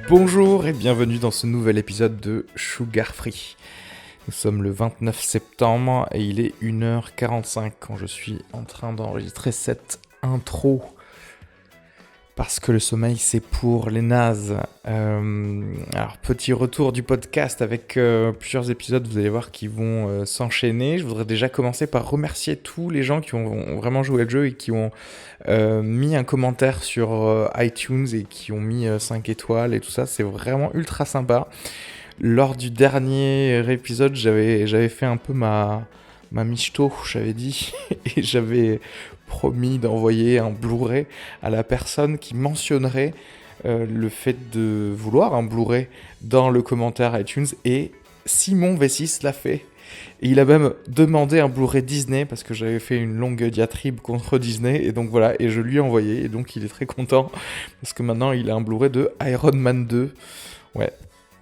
Bonjour et bienvenue dans ce nouvel épisode de Sugar Free. Nous sommes le 29 septembre et il est 1h45 quand je suis en train d'enregistrer cette intro. Parce que le sommeil c'est pour les nazes. Alors petit retour du podcast avec plusieurs épisodes, vous allez voir qui vont s'enchaîner. Je voudrais déjà commencer par remercier tous les gens qui ont vraiment joué le jeu et qui ont mis un commentaire sur iTunes et qui ont mis 5 étoiles et tout ça. C'est vraiment ultra sympa. Lors du dernier épisode, j'avais fait un peu ma michto, j'avais dit, et j'avais promis d'envoyer un Blu-ray à la personne qui mentionnerait le fait de vouloir un Blu-ray dans le commentaire iTunes, et Simon V6 l'a fait. Et il a même demandé un Blu-ray Disney, parce que j'avais fait une longue diatribe contre Disney, et donc voilà, et je lui ai envoyé, et donc il est très content, parce que maintenant il a un Blu-ray de Iron Man 2. Ouais,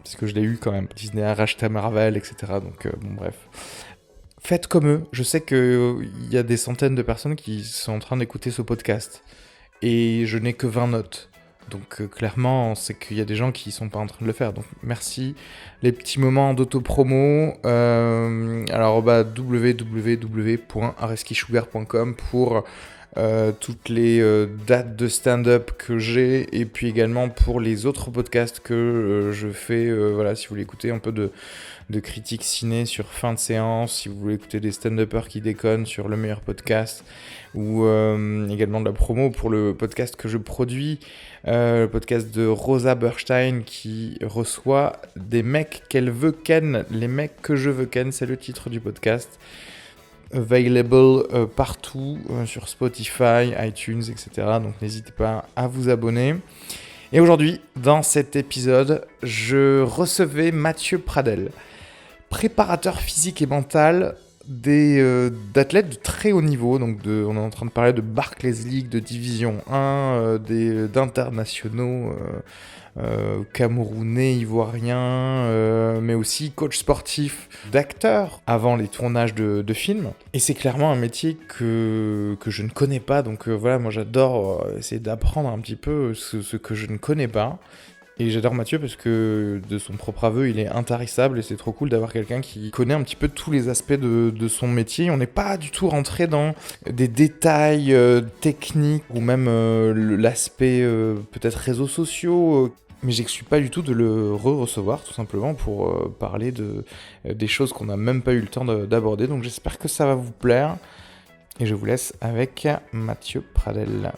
parce que je l'ai eu quand même. Disney a racheté Marvel, etc. Donc bon, bref. Faites comme eux. Je sais qu'il y a des centaines de personnes qui sont en train d'écouter ce podcast. Et je n'ai que 20 notes. Donc clairement, c'est qu'il y a des gens qui sont pas en train de le faire. Donc merci. Les petits moments d'autopromo. Alors www.areskisugar.com pour toutes les dates de stand-up que j'ai, et puis également pour les autres podcasts que je fais. Voilà, si vous voulez écouter un peu de critiques ciné sur fin de séance, si vous voulez écouter des stand-uppers qui déconnent sur le meilleur podcast, ou également de la promo pour le podcast que je produis, le podcast de Rosa Burstein qui reçoit des mecs qu'elle veut ken, les mecs que je veux ken, c'est le titre du podcast. Available partout sur Spotify, iTunes, etc. Donc n'hésitez pas à vous abonner. Et aujourd'hui, dans cet épisode, je recevais Mathieu Pradel, préparateur physique et mental d'athlètes de très haut niveau. Donc on est en train de parler de Barclays League, de Division 1, d'internationaux camerounais, ivoiriens, mais aussi coach sportif, d'acteurs avant les tournages de films. Et c'est clairement un métier que je ne connais pas. Donc voilà, moi j'adore essayer d'apprendre un petit peu ce que je ne connais pas. Et j'adore Mathieu parce que, de son propre aveu, il est intarissable et c'est trop cool d'avoir quelqu'un qui connaît un petit peu tous les aspects de son métier. On n'est pas du tout rentré dans des détails techniques ou même l'aspect peut-être réseaux sociaux. Mais j'exclus pas du tout de le recevoir tout simplement pour parler des choses qu'on n'a même pas eu le temps d'aborder. Donc j'espère que ça va vous plaire. Et je vous laisse avec Mathieu Pradel.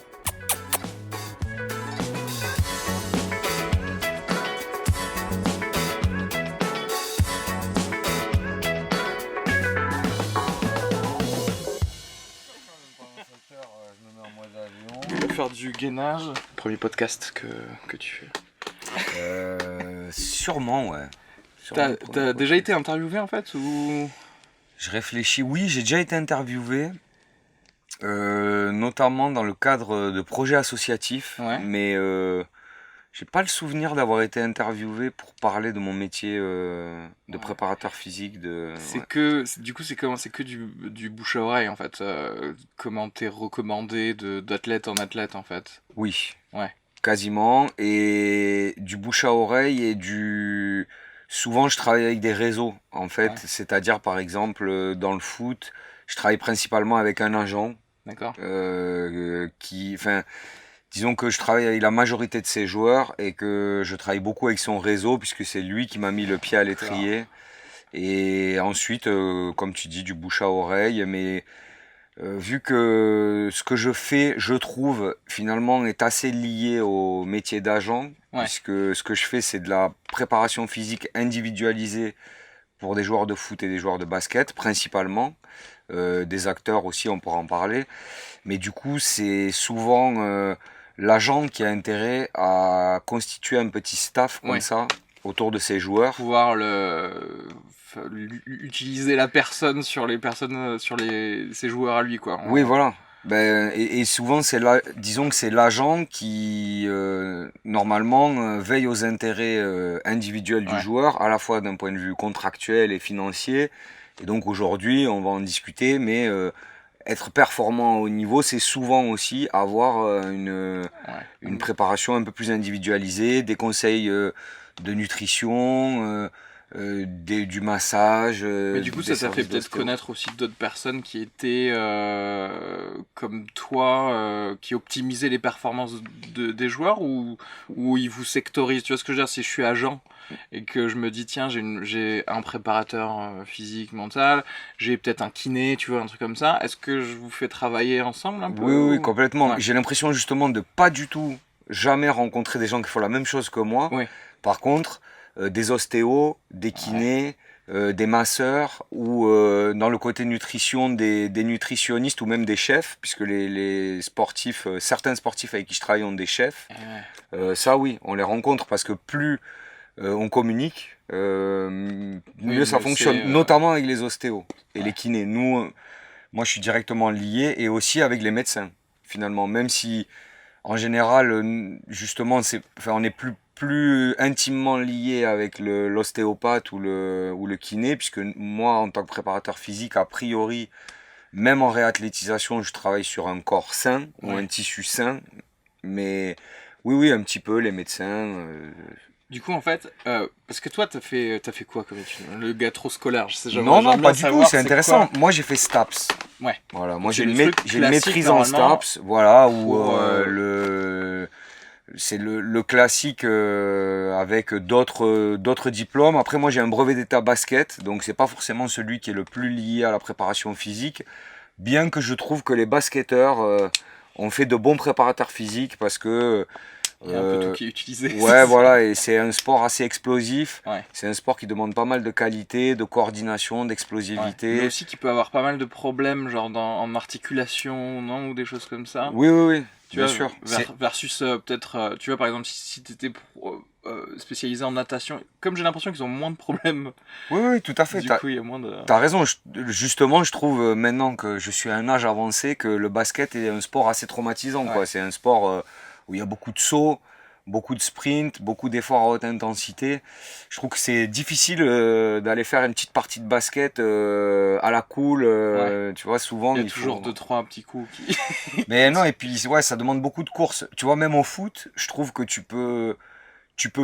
Faire du gainage. Premier podcast que tu fais. Sûrement, ouais. T'as déjà été interviewé en fait ou... Je réfléchis, oui, j'ai déjà été interviewé, notamment dans le cadre de projets associatifs, Ouais. mais j'ai pas le souvenir d'avoir été interviewé pour parler de mon métier de préparateur physique. C'est que du bouche à oreille en fait. Comment t'es recommandé d'athlète en athlète en fait. Oui, Ouais. quasiment, et du bouche à oreille Souvent, je travaille avec des réseaux, en fait, Ouais. c'est-à-dire, par exemple, dans le foot, je travaille principalement avec un agent. D'accord. Disons que je travaille avec la majorité de ses joueurs et que je travaille beaucoup avec son réseau puisque c'est lui qui m'a mis le pied à l'étrier. Et ensuite, comme tu dis, du bouche à oreille. Mais vu que ce que je fais, je trouve, finalement, est assez lié au métier d'agent, puisque ce que je fais, c'est de la préparation physique individualisée pour des joueurs de foot et des joueurs de basket, principalement. Des acteurs aussi, on pourra en parler. Mais du coup, c'est souvent l'agent qui a intérêt à constituer un petit staff comme ça autour de ses joueurs. Pouvoir utiliser la personne sur ses joueurs à lui quoi. Oui, voilà. Et souvent, disons que c'est l'agent qui, normalement, veille aux intérêts individuels du joueur, à la fois d'un point de vue contractuel et financier. Et donc aujourd'hui, on va en discuter, mais être performant au niveau, c'est souvent aussi avoir une préparation un peu plus individualisée, des conseils de nutrition, du massage, Mais du coup, des ça t'a fait services peut-être d'ostéo. connaître aussi d'autres personnes qui étaient comme toi, qui optimisaient les performances des joueurs ou ils vous sectorisent. Tu vois ce que je veux dire? Si je suis agent et que je me dis, tiens, j'ai un préparateur physique, mental, j'ai peut-être un kiné, tu vois, un truc comme ça, est-ce que je vous fais travailler ensemble un peu Oui, oui, complètement. Ouais, J'ai l'impression justement de pas du tout jamais rencontrer des gens qui font la même chose que moi. ouais, Par contre, des ostéos, des ouais, kinés, des masseurs ou dans le côté nutrition, des nutritionnistes ou même des chefs, puisque les sportifs, certains sportifs avec qui je travaille ont des chefs. ouais. Ça oui, on les rencontre parce que plus on communique, Oui, mieux ça mais fonctionne, c'est... notamment avec les ostéos et les ouais. kinés. Nous, moi je suis directement lié et aussi avec les médecins, finalement, même si en général, justement, enfin, on est plus intimement lié avec l'ostéopathe ou le kiné, puisque moi, en tant que préparateur physique, a priori, même en réathlétisation, je travaille sur un corps sain ou un Ouais. tissu sain. Mais oui, oui, un petit peu, les médecins. Du coup, en fait, parce que toi, t'as fait quoi comme étude? Le gars trop scolaire, je sais, Non, j'aimerais non, pas bien du tout, savoir c'est c'est intéressant. quoi. Moi, j'ai fait STAPS. Ouais. Voilà, moi Donc c'est le truc j'ai une classique maîtrise en normalement STAPS, voilà, où pour. c'est le classique avec d'autres diplômes. Après, moi, j'ai un brevet d'état basket, donc c'est pas forcément celui qui est le plus lié à la préparation physique, bien que je trouve que les basketteurs ont fait de bons préparateurs physiques parce que Il y a un peu tout euh, qui est utilisé, c'est ouais, ça. voilà, et c'est un sport assez explosif. Ouais, C'est un sport qui demande pas mal de qualité, de coordination, ouais. Mais d'explosivité. aussi qui peut avoir pas mal de problèmes, genre en articulation, non, ou des choses comme ça. Oui, oui, oui, Tu bien vois, sûr. C'est versus peut-être, tu vois, par exemple, si tu étais spécialisé en natation, comme j'ai l'impression qu'ils ont moins de problèmes, oui, oui, tout à fait. du coup, il y a moins de. T'as raison, justement, je trouve maintenant que je suis à un âge avancé que le basket est un sport assez traumatisant, Ouais. quoi. C'est un sport où il y a beaucoup de sauts, beaucoup de sprints, beaucoup d'efforts à haute intensité. Je trouve que c'est difficile d'aller faire une petite partie de basket à la cool. Ouais. Tu vois, souvent Il y a il toujours faut. deux, trois petits coups qui. Mais non, et puis ouais, ça demande beaucoup de courses. Tu vois, même au foot, je trouve que tu peux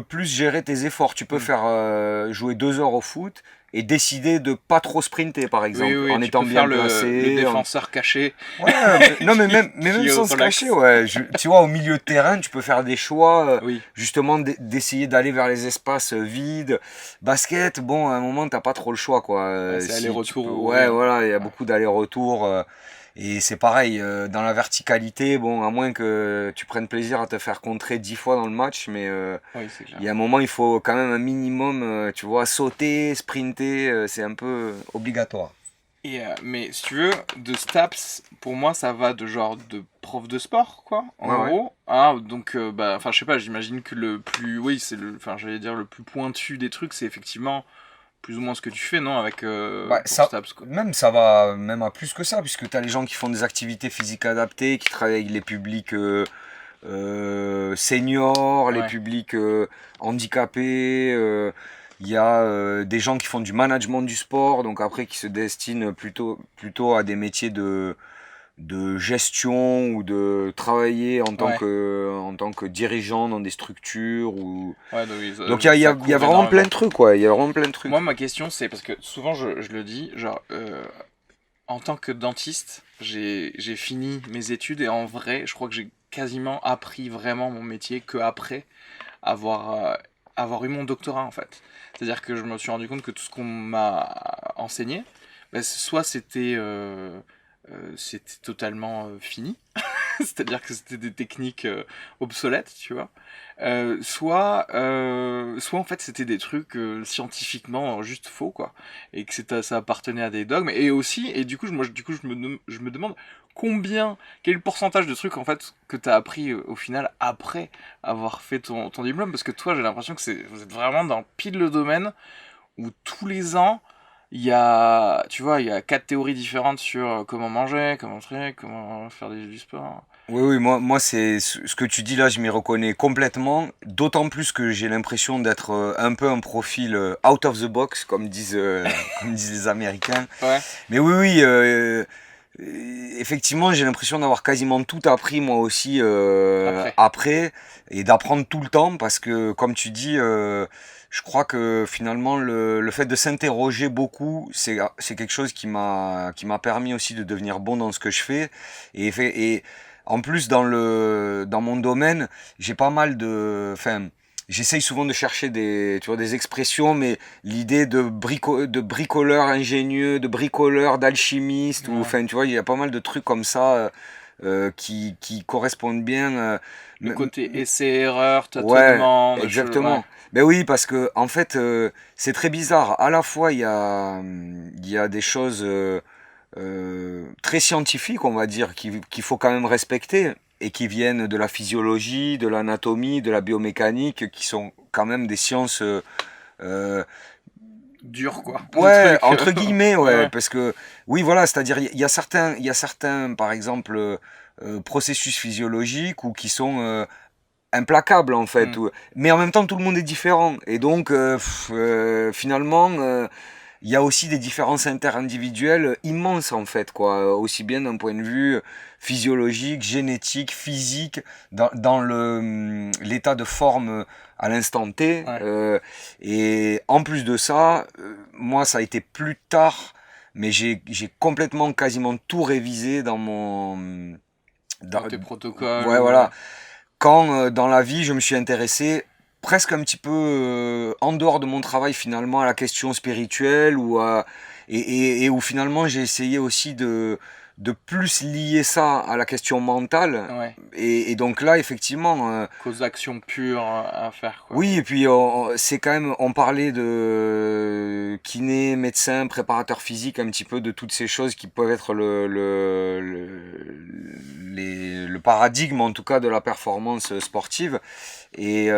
plus gérer tes efforts. Tu peux Hmm. faire jouer 2 heures au foot et décider de pas trop sprinter, par Oui, exemple, oui, oui, en tu étant peux faire bien le placé. défenseur caché Ouais, non, mais même qui sans se relaxe. cacher, ouais. Tu vois, au milieu de terrain, tu peux faire des choix, Oui, justement, d'essayer d'aller vers les espaces vides. Basket, bon, à un moment, t'as pas trop le choix, quoi. ouais, c'est Si tu aller-retour peux, ou ouais, rien, quoi. voilà, il y a Ouais, beaucoup d'allers-retours. Et c'est pareil, dans la verticalité, bon, à moins que tu prennes plaisir à te faire contrer 10 fois dans le match, mais oui, c'est clair. il y a un moment, il faut quand même un minimum, tu vois, sauter, sprinter, c'est un peu obligatoire. Et, mais si tu veux, de STAPS, pour moi, ça va de genre de prof de sport, quoi, en Ouais, ouais. gros. Ah, donc, bah, enfin, je sais pas, j'imagine que le plus, oui, enfin, j'allais dire le plus pointu des trucs, c'est effectivement plus ou moins ce que tu fais, non, avec, Bah, pour ça, STAPS, quoi. même ça va même à plus que ça, puisque tu as les gens qui font des activités physiques adaptées, qui travaillent avec les publics seniors, les Ouais, publics handicapés. Il y a des gens qui font du management du sport, donc après qui se destinent plutôt à des métiers de gestion ou de travailler ouais, en tant que dirigeant dans des structures. ouais, donc, oui, Donc ça il y a couvre vraiment plein énormément. de trucs, quoi. Il y a vraiment plein de Moi, trucs. ma question, c'est parce que souvent, je le dis, genre, en tant que dentiste, j'ai fini mes études et en vrai, je crois que j'ai quasiment appris vraiment mon métier que après avoir, avoir eu mon doctorat en fait. C'est-à-dire que je me suis rendu compte que tout ce qu'on m'a enseigné, bah, soit c'était totalement fini, c'est-à-dire que c'était des techniques obsolètes, tu vois. Soit en fait c'était des trucs scientifiquement juste faux, quoi. Et que ça appartenait à des dogmes. Et aussi, et du coup, je me demande quel est le pourcentage de trucs en fait que tu as appris au final après avoir fait ton diplôme. Parce que toi, j'ai l'impression que vous êtes vraiment dans pile le domaine où tous les ans, tu vois, il y a quatre théories différentes sur comment manger, comment faire, comment faire du sport. Oui, oui, moi c'est ce que tu dis là, je m'y reconnais complètement. D'autant plus que j'ai l'impression d'être un peu un profil out of the box, comme disent, comme disent les Américains. Ouais, Mais oui, oui, Effectivement, j'ai l'impression d'avoir quasiment tout appris moi aussi Après. après et d'apprendre tout le temps parce que, comme tu dis, je crois que finalement le fait de s'interroger beaucoup, c'est quelque chose qui m'a permis aussi de devenir bon dans ce que je fais et en plus dans mon domaine, j'ai pas mal enfin, j'essaye souvent de chercher tu vois, des expressions, mais l'idée de bricoleur ingénieux, de bricoleur d'alchimiste, ou Ouais. enfin, tu vois, il y a pas mal de trucs comme ça qui correspondent bien. Le M- côté essai-erreur, ouais, tâtonnement, ouais. exactement. Ben oui, parce que en fait, c'est très bizarre. À la fois, il y a des choses très scientifiques, on va dire, qu'il faut quand même respecter et qui viennent de la physiologie, de l'anatomie, de la biomécanique, qui sont quand même des sciences euh, Dur, quoi. Le ouais, truc. entre guillemets, Ouais, ouais, ouais. parce que oui, voilà, c'est-à-dire il y a certains, par exemple, processus physiologiques ou qui sont implacables en fait, Hmm. mais en même temps tout le monde est différent et donc finalement il y a aussi des différences interindividuelles immenses en fait, quoi, aussi bien d'un point de vue physiologique, génétique, physique, dans l'état de forme à l'instant T. Ouais. Et en plus de ça, moi ça a été plus tard, mais j'ai complètement quasiment tout révisé dans mon... Dans dans- tes protocoles, ouais, ouais. voilà. Quand dans la vie je me suis intéressé presque un petit peu en dehors de mon travail finalement à la question spirituelle et où finalement j'ai essayé aussi de plus lier ça à la question mentale Ouais. et donc là effectivement Cause d'action pure à faire, quoi. oui et puis c'est quand même on parlait de kiné, médecin, préparateur physique un petit peu de toutes ces choses qui peuvent être le paradigme en tout cas de la performance sportive et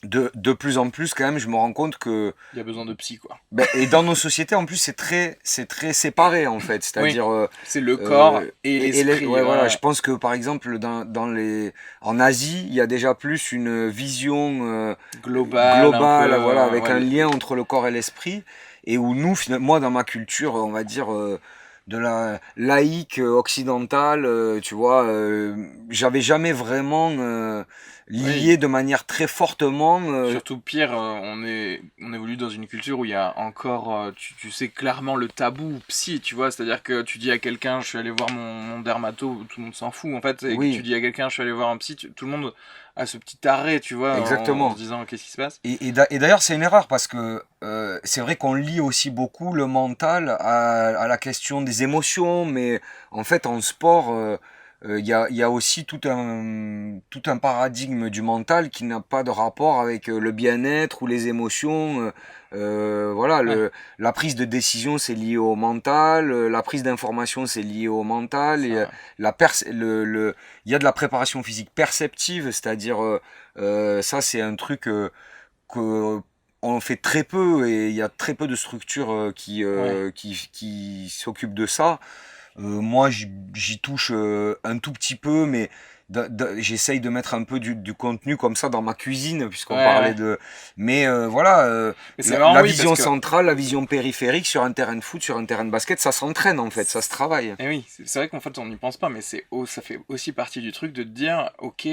de plus en plus, quand même, je me rends compte que, Il y a besoin de psy, quoi. ben, et dans nos sociétés, en plus, c'est très séparé, en fait. Oui. C'est-à-dire, C'est le corps et ouais, l'esprit, voilà, ouais. je pense que, par exemple, en Asie, il y a déjà plus une vision Global, un peu, globale, voilà, avec ouais, un lien entre le corps et l'esprit, et où nous, finalement, moi, dans ma culture, on va dire, de la laïque occidentale, tu vois, j'avais jamais vraiment oui. lié de manière très fortement. Surtout pire, on évolue dans une culture où il y a encore, tu sais clairement le tabou psy, tu vois, c'est-à-dire que tu dis à quelqu'un, je suis allé voir mon dermato, tout le monde s'en fout en fait, et que tu Oui, dis à quelqu'un, je suis allé voir un psy, tout le monde a ce petit arrêt, tu vois, en se exactement. disant qu'est-ce qui se passe. Et d'ailleurs, c'est une erreur parce que c'est vrai qu'on lie aussi beaucoup le mental à la question des émotions, mais en fait, en sport, il y a aussi tout un paradigme du mental qui n'a pas de rapport avec le bien-être ou les émotions. Voilà, Ouais, la prise de décision, c'est lié au mental, la prise d'information, c'est lié au mental, c'est et vrai. il y a de la préparation physique perceptive, c'est-à-dire, ça, c'est un truc que on fait très peu et il y a très peu de structures Ouais. qui s'occupent de ça. Moi, j'y touche un tout petit peu, mais j'essaye de mettre un peu du contenu comme ça dans ma cuisine, Ouais, puisqu'on parlait ouais. de... Mais voilà, Mais c'est marrant, la oui, parce vision que centrale, la vision périphérique sur un terrain de foot, sur un terrain de basket, ça s'entraîne en fait, ça se travaille. et oui, c'est vrai qu'en fait on n'y pense pas, mais ça fait aussi partie du truc de te dire, ok,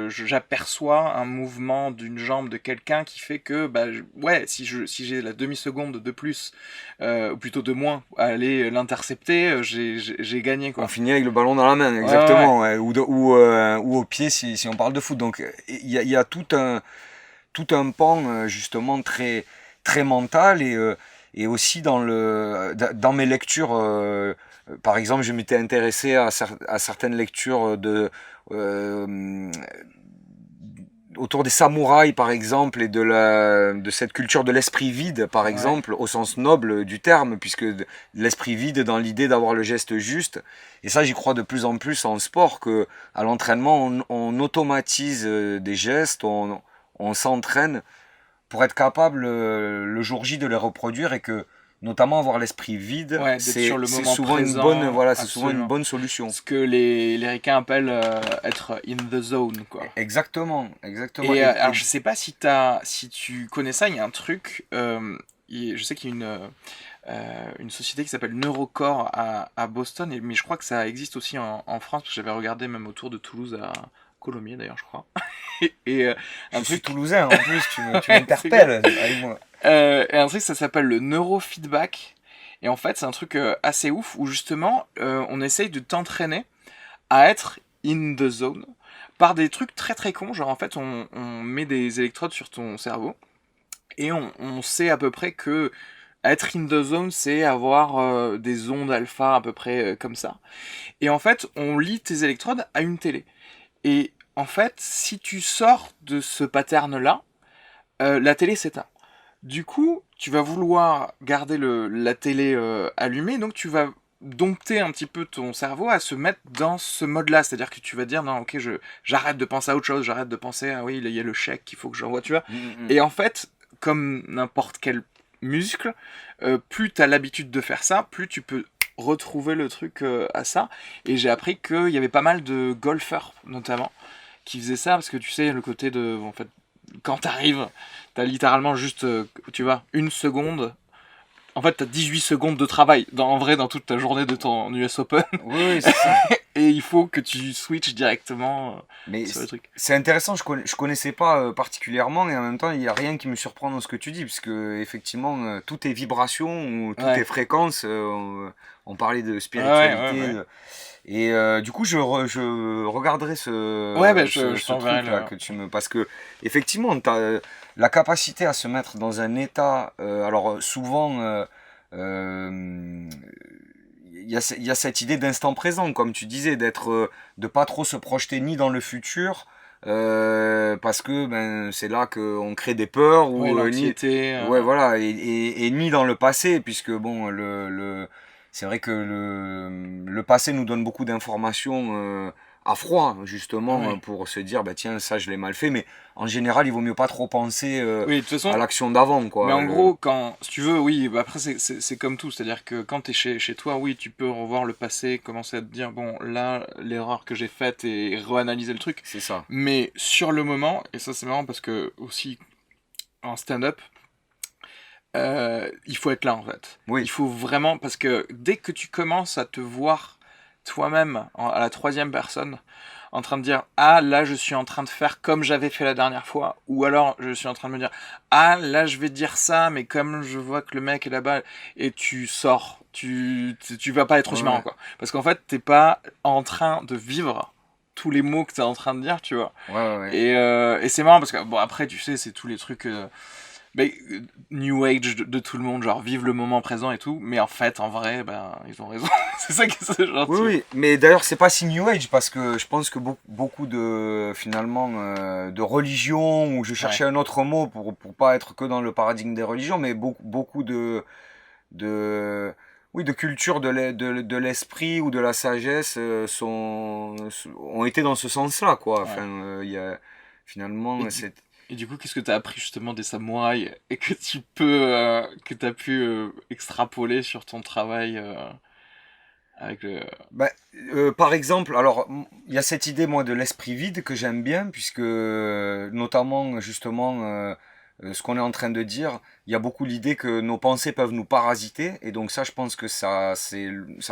j'aperçois un mouvement d'une jambe de quelqu'un qui fait que, bah, ouais, si j'ai la demi-seconde de plus, ou plutôt de moins, à aller l'intercepter, j'ai gagné, On quoi. finit avec le ballon dans la main, Ouais, ouais, ouais. exactement, ouais. Ou au pied si on parle de foot. Donc il y a tout un pan justement très mental et aussi dans mes lectures, par exemple, je m'étais intéressé à certaines lectures euh, autour des samouraïs par exemple et de cette culture de l'esprit vide par Ouais. exemple au sens noble du terme puisque l'esprit vide dans l'idée d'avoir le geste juste et ça j'y crois de plus en plus en sport que à l'entraînement on automatise des gestes on s'entraîne pour être capable le jour J de les reproduire et que notamment avoir l'esprit vide Ouais, d'être sur le c'est moment souvent une bonne présent, voilà c'est souvent une absolument. bonne solution. Ce que les ricains appellent être in the zone, quoi. Exactement exactement Et alors, je sais pas si tu connais ça, il y a un truc. Je sais qu'il y a une société qui s'appelle Neurocore à Boston, mais je crois que ça existe aussi en France, parce que j'avais regardé même autour de Toulouse à Colomiers d'ailleurs, je crois. Et un Je suis truc, toulousain en plus, tu c'est clair. m'interpelles avec moi. Et un truc, ça s'appelle le neurofeedback. Et en fait, c'est un truc assez ouf où justement, on essaye de t'entraîner à être in the zone par des trucs très très cons. Genre en fait, on met des électrodes sur ton cerveau et on sait à peu près que être in the zone, c'est avoir des ondes alpha à peu près comme ça. Et en fait, on lie tes électrodes à une télé. Et en fait, si tu sors de ce pattern-là, la télé s'éteint. Du coup, tu vas vouloir garder la télé allumée, donc tu vas dompter un petit peu ton cerveau à se mettre dans ce mode-là. C'est-à-dire que tu vas dire, non, ok, j'arrête de penser à autre chose, j'arrête de penser à, oui, il y a le chèque qu'il faut que j'envoie, tu vois. Et en fait, comme n'importe quel muscle, plus tu as l'habitude de faire ça, plus tu peux retrouver le truc à ça. Et j'ai appris qu'il y avait pas mal de golfeurs, notamment, qui faisaient ça, parce que tu sais, le côté de, en fait, quand t'arrives, t'as littéralement juste, tu vois, une seconde. En fait, t'as 18 secondes de travail, en vrai, dans toute ta journée de ton US Open. Oui, oui, c'est ça. Et il faut que tu switches directement Mais sur le truc. c'est intéressant, je connaissais pas particulièrement et en même temps il n'y a rien qui me surprend dans ce que tu dis puisque effectivement tout est vibration ou tout est Ouais. fréquence. On parlait de Ouais, ouais, spiritualité ouais. et du coup je regarderai Ouais, ben, je ce t'enverrai truc là que tu me parce que effectivement t'as la capacité à se mettre dans un état alors souvent euh, il y a cette idée d'instant présent, comme tu disais, de pas trop se projeter ni dans le futur, parce que ben c'est là qu'on crée des peurs Ouais, ou ni, l'anxiété. ouais voilà, et ni dans le passé, puisque bon c'est vrai que le passé nous donne beaucoup d'informations à froid, justement, Ouais. pour se dire, bah tiens, ça je l'ai mal fait, mais en général, il vaut mieux pas trop penser Oui, de toute à façon, l'action d'avant, mais quoi. en gros, quand, si tu veux, oui, bah après, c'est comme tout. C'est-à-dire que quand t'es chez toi, oui, tu peux revoir le passé, commencer à te dire, bon, là, l'erreur que j'ai faite et réanalyser le truc. C'est ça. Mais sur le moment, et ça c'est marrant parce que aussi en stand-up, il faut être là en fait. Il Oui, faut vraiment, parce que dès que tu commences à te voir toi-même à la troisième personne, en train de dire ah là je suis en train de faire comme j'avais fait la dernière fois, ou alors je suis en train de me dire ah là je vais dire ça mais comme je vois que le mec est là-bas, et tu sors, tu vas pas être aussi marrant ouais, quoi, parce qu'en fait t'es pas en train de vivre tous les mots que t'es en train de dire, tu vois. ouais, ouais, ouais. Et c'est marrant parce que bon après tu sais c'est tous les trucs mais, New Age de tout le monde, genre vive le moment présent et tout, mais en fait, en vrai, ben, ils ont raison. C'est ça qui est Oui, gentil. oui, mais d'ailleurs c'est pas si New Age parce que je pense que beaucoup de finalement de religions ou je Ouais. cherchais un autre mot pour pas être que dans le paradigme des religions, mais beaucoup de oui de culture de l'esprit ou de la sagesse ont été dans ce sens-là quoi. Ouais. Enfin il y a Et finalement du, c'est et du coup, qu'est-ce que t'as appris justement des samouraïs et que que t'as pu extrapoler sur ton travail avec le. bah, par exemple, alors il y a cette idée moi de l'esprit vide que j'aime bien puisque notamment justement ce qu'on est en train de dire, il y a beaucoup l'idée que nos pensées peuvent nous parasiter et donc ça je pense que ça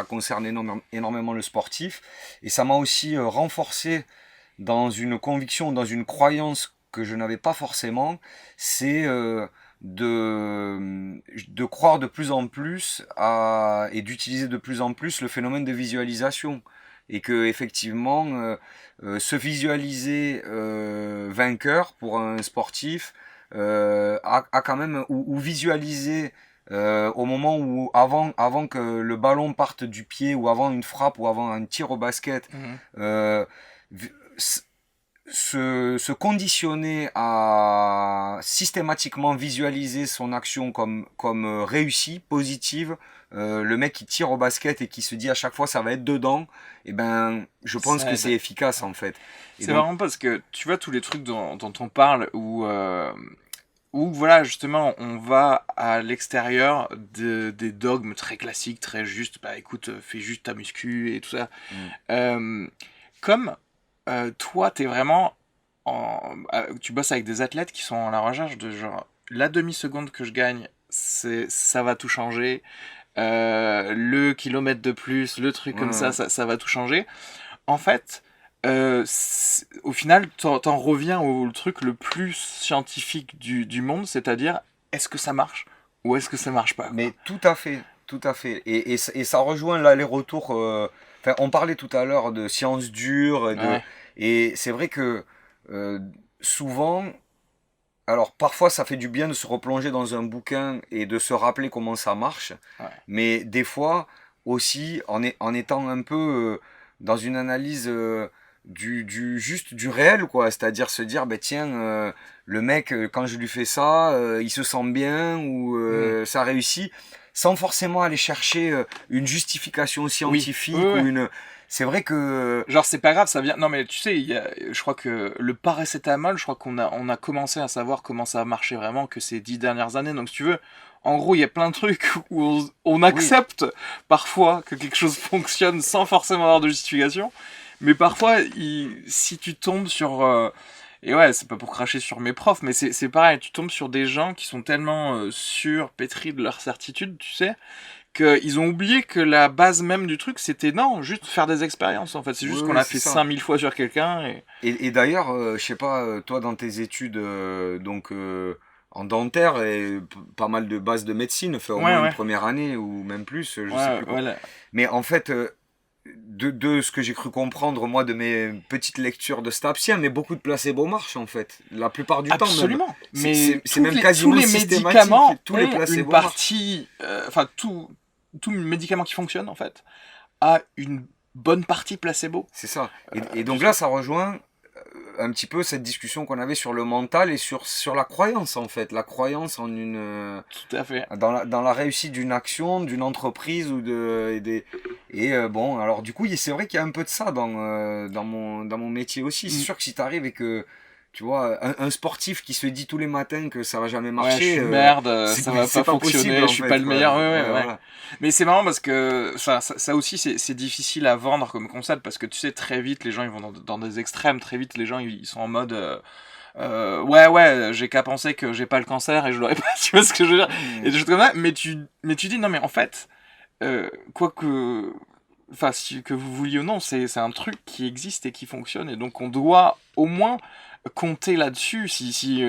concerne énormément le sportif et ça m'a aussi renforcé dans une conviction, dans une croyance que je n'avais pas forcément, c'est de croire de plus en plus et d'utiliser de plus en plus le phénomène de visualisation. Et que effectivement, se visualiser vainqueur pour un sportif a quand même ou visualiser au moment où avant que le ballon parte du pied ou avant une frappe ou avant un tir au basket, Mhm. euh, se conditionner à systématiquement visualiser son action comme réussie, positive, le mec qui tire au basket et qui se dit à chaque fois ça va être dedans, et ben je pense Ça que c'est aide. efficace en fait. Et C'est donc marrant parce que tu vois tous les trucs dont on parle où voilà, justement, on va à l'extérieur des dogmes très classiques, très justes. Bah écoute, fais juste ta muscu et tout ça. mm, Euh, Comme toi, t'es vraiment tu bosses avec des athlètes qui sont en la recherche de genre la demi-seconde que je gagne ça va tout changer. Le kilomètre de plus, le truc comme ça va tout changer. En fait, au final, t'en reviens au truc le plus scientifique du monde, c'est-à-dire, est-ce que ça marche ou est-ce que ça marche pas, quoi. Mais tout à fait, tout à fait. Et ça rejoint l'aller-retour. Enfin, on parlait tout à l'heure de sciences dures. Ouais, Et c'est vrai que euh, souvent, alors parfois ça fait du bien de se replonger dans un bouquin et de se rappeler comment ça marche. ouais. Mais des fois aussi, en étant un peu dans une analyse juste du réel, quoi. C'est-à-dire se dire, ben tiens, le mec, quand je lui fais ça, il se sent bien ou Hmm. ça réussit, sans forcément aller chercher une justification Oui, oui, scientifique oui. ou une. C'est vrai que. Genre, c'est pas grave, ça vient. Non, mais tu sais, je crois que le paracétamol, je crois qu'on a commencé à savoir comment ça marchait vraiment que ces 10 dernières années. Donc, si tu veux, en gros, il y a plein de trucs où on Oui, accepte parfois que quelque chose fonctionne sans forcément avoir de justification. Mais parfois, si tu tombes sur. Et ouais, c'est pas pour cracher sur mes profs, mais c'est pareil, tu tombes sur des gens qui sont tellement sûrs, pétris de leur certitude, tu sais, qu'ils ont oublié que la base même du truc, c'était non, juste faire des expériences en fait. C'est oui, juste qu'on oui, a c'est fait ça. 5000 fois sur quelqu'un et. Et d'ailleurs, je sais pas, toi dans tes études en dentaire et pas mal de bases de médecine, fait au Ouais, moins une ouais. première année ou même plus, je sais Ouais, plus quoi. voilà. Mais en fait, de ce que j'ai cru comprendre moi de mes petites lectures de Stapsien, mais beaucoup de placebo marchent en fait, la plupart du temps même. Absolument. Mais C'est même tous quasiment les systématique, médicaments tous les ont une placebos marchent. partie. Enfin, tout médicament qui fonctionne en fait a une bonne partie placebo. C'est ça. Et Tu donc là, sais. ça rejoint un petit peu cette discussion qu'on avait sur le mental et sur la croyance en fait, la croyance en une Tout à fait. dans la réussite d'une action, d'une entreprise ou bon, alors du coup, c'est vrai qu'il y a un peu de ça dans mon métier aussi. C'est Mm. sûr que si tu arrives et que tu vois un sportif qui se dit tous les matins que ça va jamais Ouais, je marcher, suis une merde, ça va c'est pas pas possible fonctionner, je en suis pas fait le quoi. meilleur. Ouais, ouais, Ouais, ouais. voilà. Mais c'est marrant parce que ça aussi, c'est difficile à vendre comme concept parce que tu sais, très vite, les gens ils vont dans des extrêmes. Très vite, les gens ils sont en mode. Ouais, j'ai qu'à penser que j'ai pas le cancer et je l'aurais pas, tu vois ce que je veux dire? Et Hmm. des choses comme ça, mais tu dis, non, mais en fait, quoi que. Enfin, que vous vouliez ou non, c'est un truc qui existe et qui fonctionne, et donc on doit au moins compter là-dessus si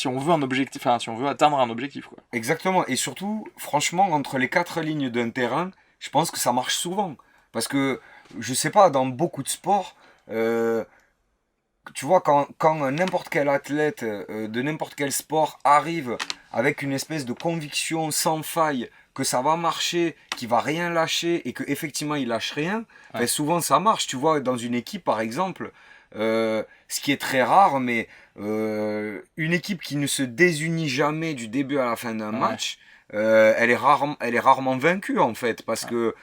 on veut un objectif, enfin, si on veut atteindre un objectif, quoi. Exactement. Et surtout, franchement, entre les quatre lignes d'un terrain, je pense que ça marche souvent. Parce que, je sais pas, dans beaucoup de sports, euh, tu vois, quand n'importe quel athlète de n'importe quel sport arrive avec une espèce de conviction sans faille que ça va marcher, qu'il va rien lâcher et que effectivement il lâche rien, ben Ouais, souvent ça marche. Tu vois, dans une équipe par exemple, ce qui est très rare, mais une équipe qui ne se désunit jamais du début à la fin d'un ouais, match, elle est rarement vaincue en fait, parce ouais, que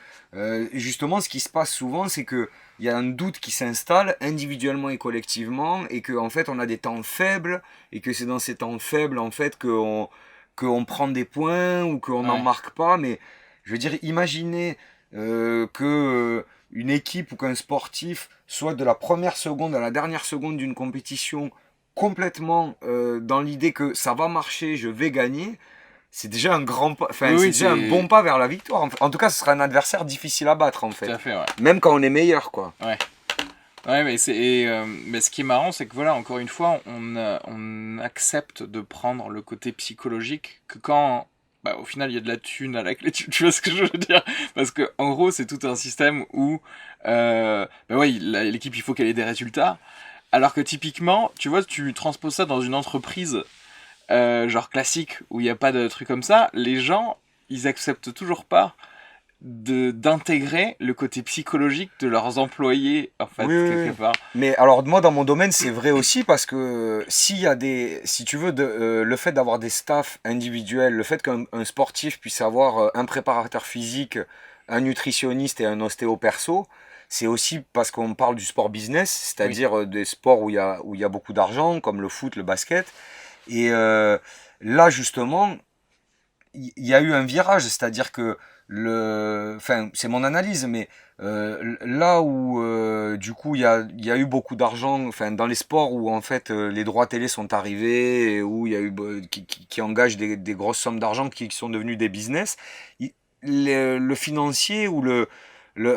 justement, ce qui se passe souvent, c'est que il y a un doute qui s'installe individuellement et collectivement, et que en fait on a des temps faibles, et que c'est dans ces temps faibles en fait qu'on prend des points ou qu'on n'en ouais, marque pas. Mais je veux dire, imaginez que une équipe ou qu'un sportif soit de la première seconde à la dernière seconde d'une compétition complètement dans l'idée que ça va marcher, je vais gagner. C'est déjà un grand pas, oui, enfin c'est oui, déjà un bon c'est pas vers la victoire. En tout cas, ce sera un adversaire difficile à battre en tout à fait. fait, ouais, Même quand on est meilleur, quoi. ouais. Ouais, mais ce qui est marrant, c'est que voilà, encore une fois, on accepte de prendre le côté psychologique que quand, bah, au final, il y a de la thune à la clé. Tu vois ce que je veux dire? Parce que en gros, c'est tout un système où, bah ouais, l'équipe, il faut qu'elle ait des résultats. Alors que typiquement, tu vois, tu transposes ça dans une entreprise, genre classique, où il n'y a pas de truc comme ça, les gens, ils acceptent toujours pas d'intégrer le côté psychologique de leurs employés, en fait, Oui, oui, quelque oui. part. Mais alors moi dans mon domaine c'est vrai aussi parce que si tu veux le fait d'avoir des staffs individuels, le fait qu'un sportif puisse avoir un préparateur physique, un nutritionniste et un ostéo perso, c'est aussi parce qu'on parle du sport business, Oui, c'est-à-dire des sports où il y a beaucoup d'argent comme le foot, le basket. Et là justement il y a eu un virage, c'est-à-dire que enfin, c'est mon analyse, mais là où du coup il y a eu beaucoup d'argent, enfin dans les sports où en fait les droits télé sont arrivés et où il y a eu qui engagent des grosses sommes d'argent qui sont devenus des business, il- le financier ou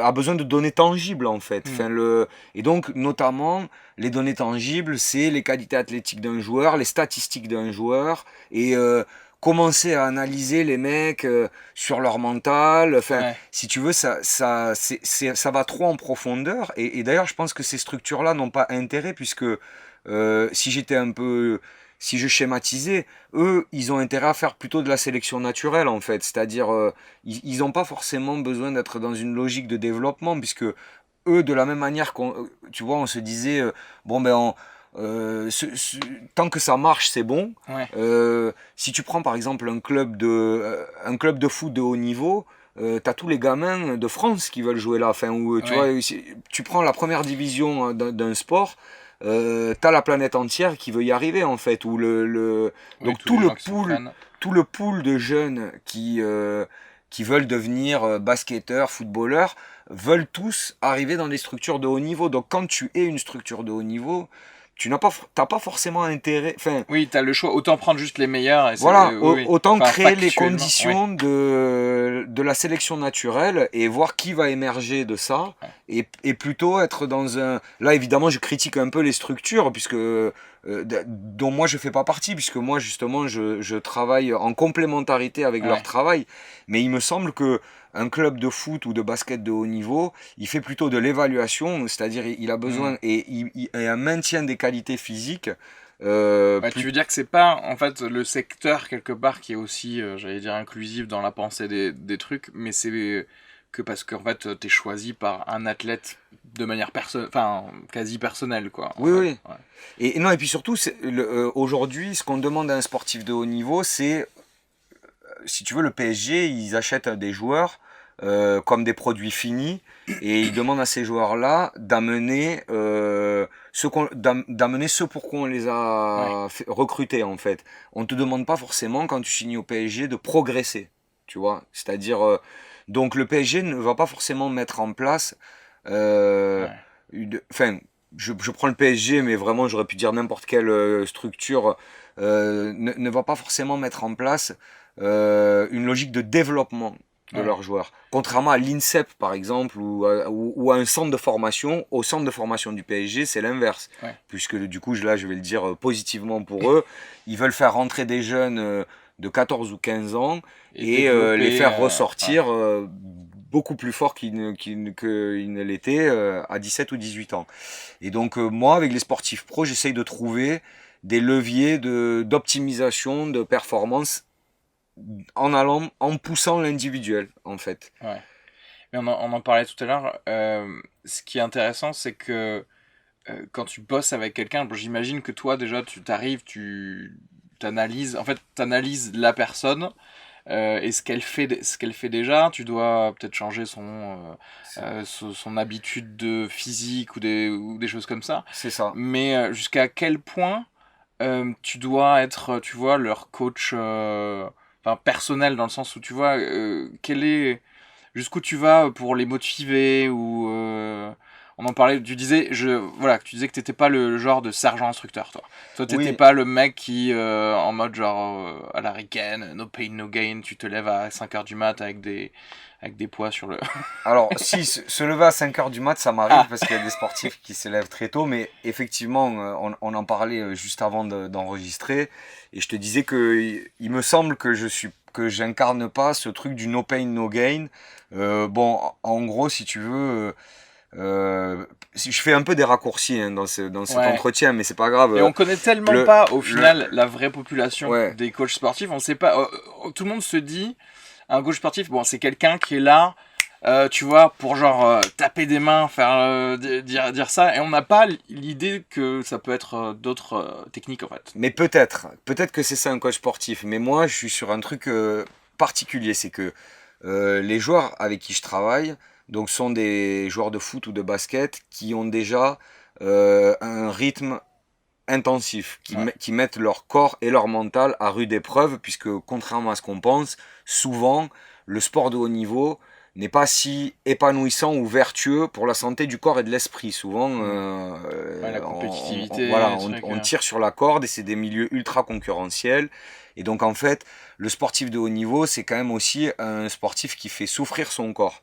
a besoin de données tangibles en fait. Mm. Enfin, et donc notamment les données tangibles, c'est les qualités athlétiques d'un joueur, les statistiques d'un joueur et commencer à analyser les mecs sur leur mental. Enfin, Ouais. si tu veux, ça va trop en profondeur. Et d'ailleurs, je pense que ces structures-là n'ont pas intérêt puisque si j'étais un peu, si je schématisais, eux, ils ont intérêt à faire plutôt de la sélection naturelle en fait. C'est-à-dire, ils n'ont pas forcément besoin d'être dans une logique de développement puisque eux, de la même manière tu vois, on se disait, bon ben, tant que ça marche, c'est bon. Ouais. Si tu prends par exemple un club de foot de haut niveau, t'as tous les gamins de France qui veulent jouer là. Enfin, tu vois, Ouais. tu prends la première division d'un sport, t'as la planète entière qui veut y arriver en fait. Oui, Donc tous les gens qui s'entraînent. tout le pool de jeunes qui veulent devenir basketteurs, footballeurs, veulent tous arriver dans des structures de haut niveau. Donc quand tu es une structure de haut niveau, t'as pas forcément intérêt. Enfin, Oui, t'as le choix. Autant prendre juste les meilleurs. Et voilà, oui, oui. autant Enfin, créer les factuellement. Oui. conditions de la sélection naturelle et voir qui va émerger de ça Ouais. et plutôt être dans un... Là, évidemment, je critique un peu les structures puisque dont moi je fais pas partie puisque moi justement je travaille en complémentarité avec leur Ouais. travail. Mais il me semble que un club de foot ou de basket de haut niveau, il fait plutôt de l'évaluation, c'est-à-dire il a Hmm. besoin et un maintien des qualités physiques. Ouais, tu veux dire que c'est pas en fait le secteur quelque part qui est aussi, j'allais dire, inclusif dans la pensée des trucs, mais c'est que parce qu'en fait t'es choisi par un athlète de manière enfin quasi personnelle quoi, en Oui, fait. oui. Ouais. Et non, et puis surtout, aujourd'hui, ce qu'on demande à un sportif de haut niveau, c'est, si tu veux, le PSG, ils achètent des joueurs comme des produits finis, et ils demandent à ces joueurs-là d'amener d'amener ce pour quoi on les Ouais. a recrutés, en fait. On te demande pas forcément, quand tu signes au PSG, de progresser, tu vois. C'est-à-dire, donc le PSG ne va pas forcément mettre en place euh, Ouais. enfin, je prends le PSG, mais vraiment, j'aurais pu dire n'importe quelle structure, ne va pas forcément mettre en place une logique de développement de Ouais. leurs joueurs. Contrairement à l'INSEP, par exemple, ou à un centre de formation, au centre de formation du PSG, c'est l'inverse. Ouais. Puisque du coup, là, je vais le dire positivement pour eux, ils veulent faire rentrer des jeunes de 14 ou 15 ans Et et les développer. faire Ouais. ressortir beaucoup plus fort qu'ils ne l'étaient à 17 ou 18 ans. Et donc moi, avec les sportifs pros, j'essaye de trouver des leviers d'optimisation, de performance en poussant l'individuel, en fait. Ouais. Mais on en parlait tout à l'heure. Ce qui est intéressant, c'est que quand tu bosses avec quelqu'un, bon, j'imagine que toi déjà tu t'arrives, tu t'analyses, en fait t'analyses la personne et ce qu'elle fait déjà. Tu dois peut-être changer son habitude de physique ou des choses comme ça. C'est ça. Mais jusqu'à quel point tu dois être, tu vois, leur coach enfin, personnel dans le sens où tu vois quel est jusqu'où tu vas pour les motiver ou on en parlait, tu disais voilà, tu disais que t'étais pas le genre de sergent instructeur toi. Toi t'étais Oui. pas le mec qui en mode genre à la ricaine, no pain no gain, tu te lèves à 5 heures du mat avec des poids sur le Alors, si se lever à 5 heures du mat, ça m'arrive Ah, parce qu'il y a des sportifs qui se lèvent très tôt, mais effectivement, on en parlait juste avant d'enregistrer, et je te disais que il me semble que j'incarne pas ce truc du no pain no gain. Bon, en gros, si tu veux, si je fais un peu des raccourcis hein, dans cet ouais. entretien, mais c'est pas grave. Et on connaît tellement Le, pas au le, final la vraie population ouais, des coachs sportifs, on sait pas tout le monde se dit un coach sportif, bon, c'est quelqu'un qui est là, tu vois, pour genre taper des mains, faire dire ça, et on n'a pas l'idée que ça peut être d'autres techniques en fait. mais peut-être que c'est ça un coach sportif, mais moi, je suis sur un truc particulier, c'est que les joueurs avec qui je travaille, donc sont des joueurs de foot ou de basket qui ont déjà un rythme intensifs, qui mettent leur corps et leur mental à rude épreuve, puisque contrairement à ce qu'on pense, souvent, le sport de haut niveau n'est pas si épanouissant ou vertueux pour la santé du corps et de l'esprit. Souvent, la compétitivité, on tire sur la corde et c'est des milieux ultra concurrentiels. Et donc, en fait, le sportif de haut niveau, c'est quand même aussi un sportif qui fait souffrir son corps.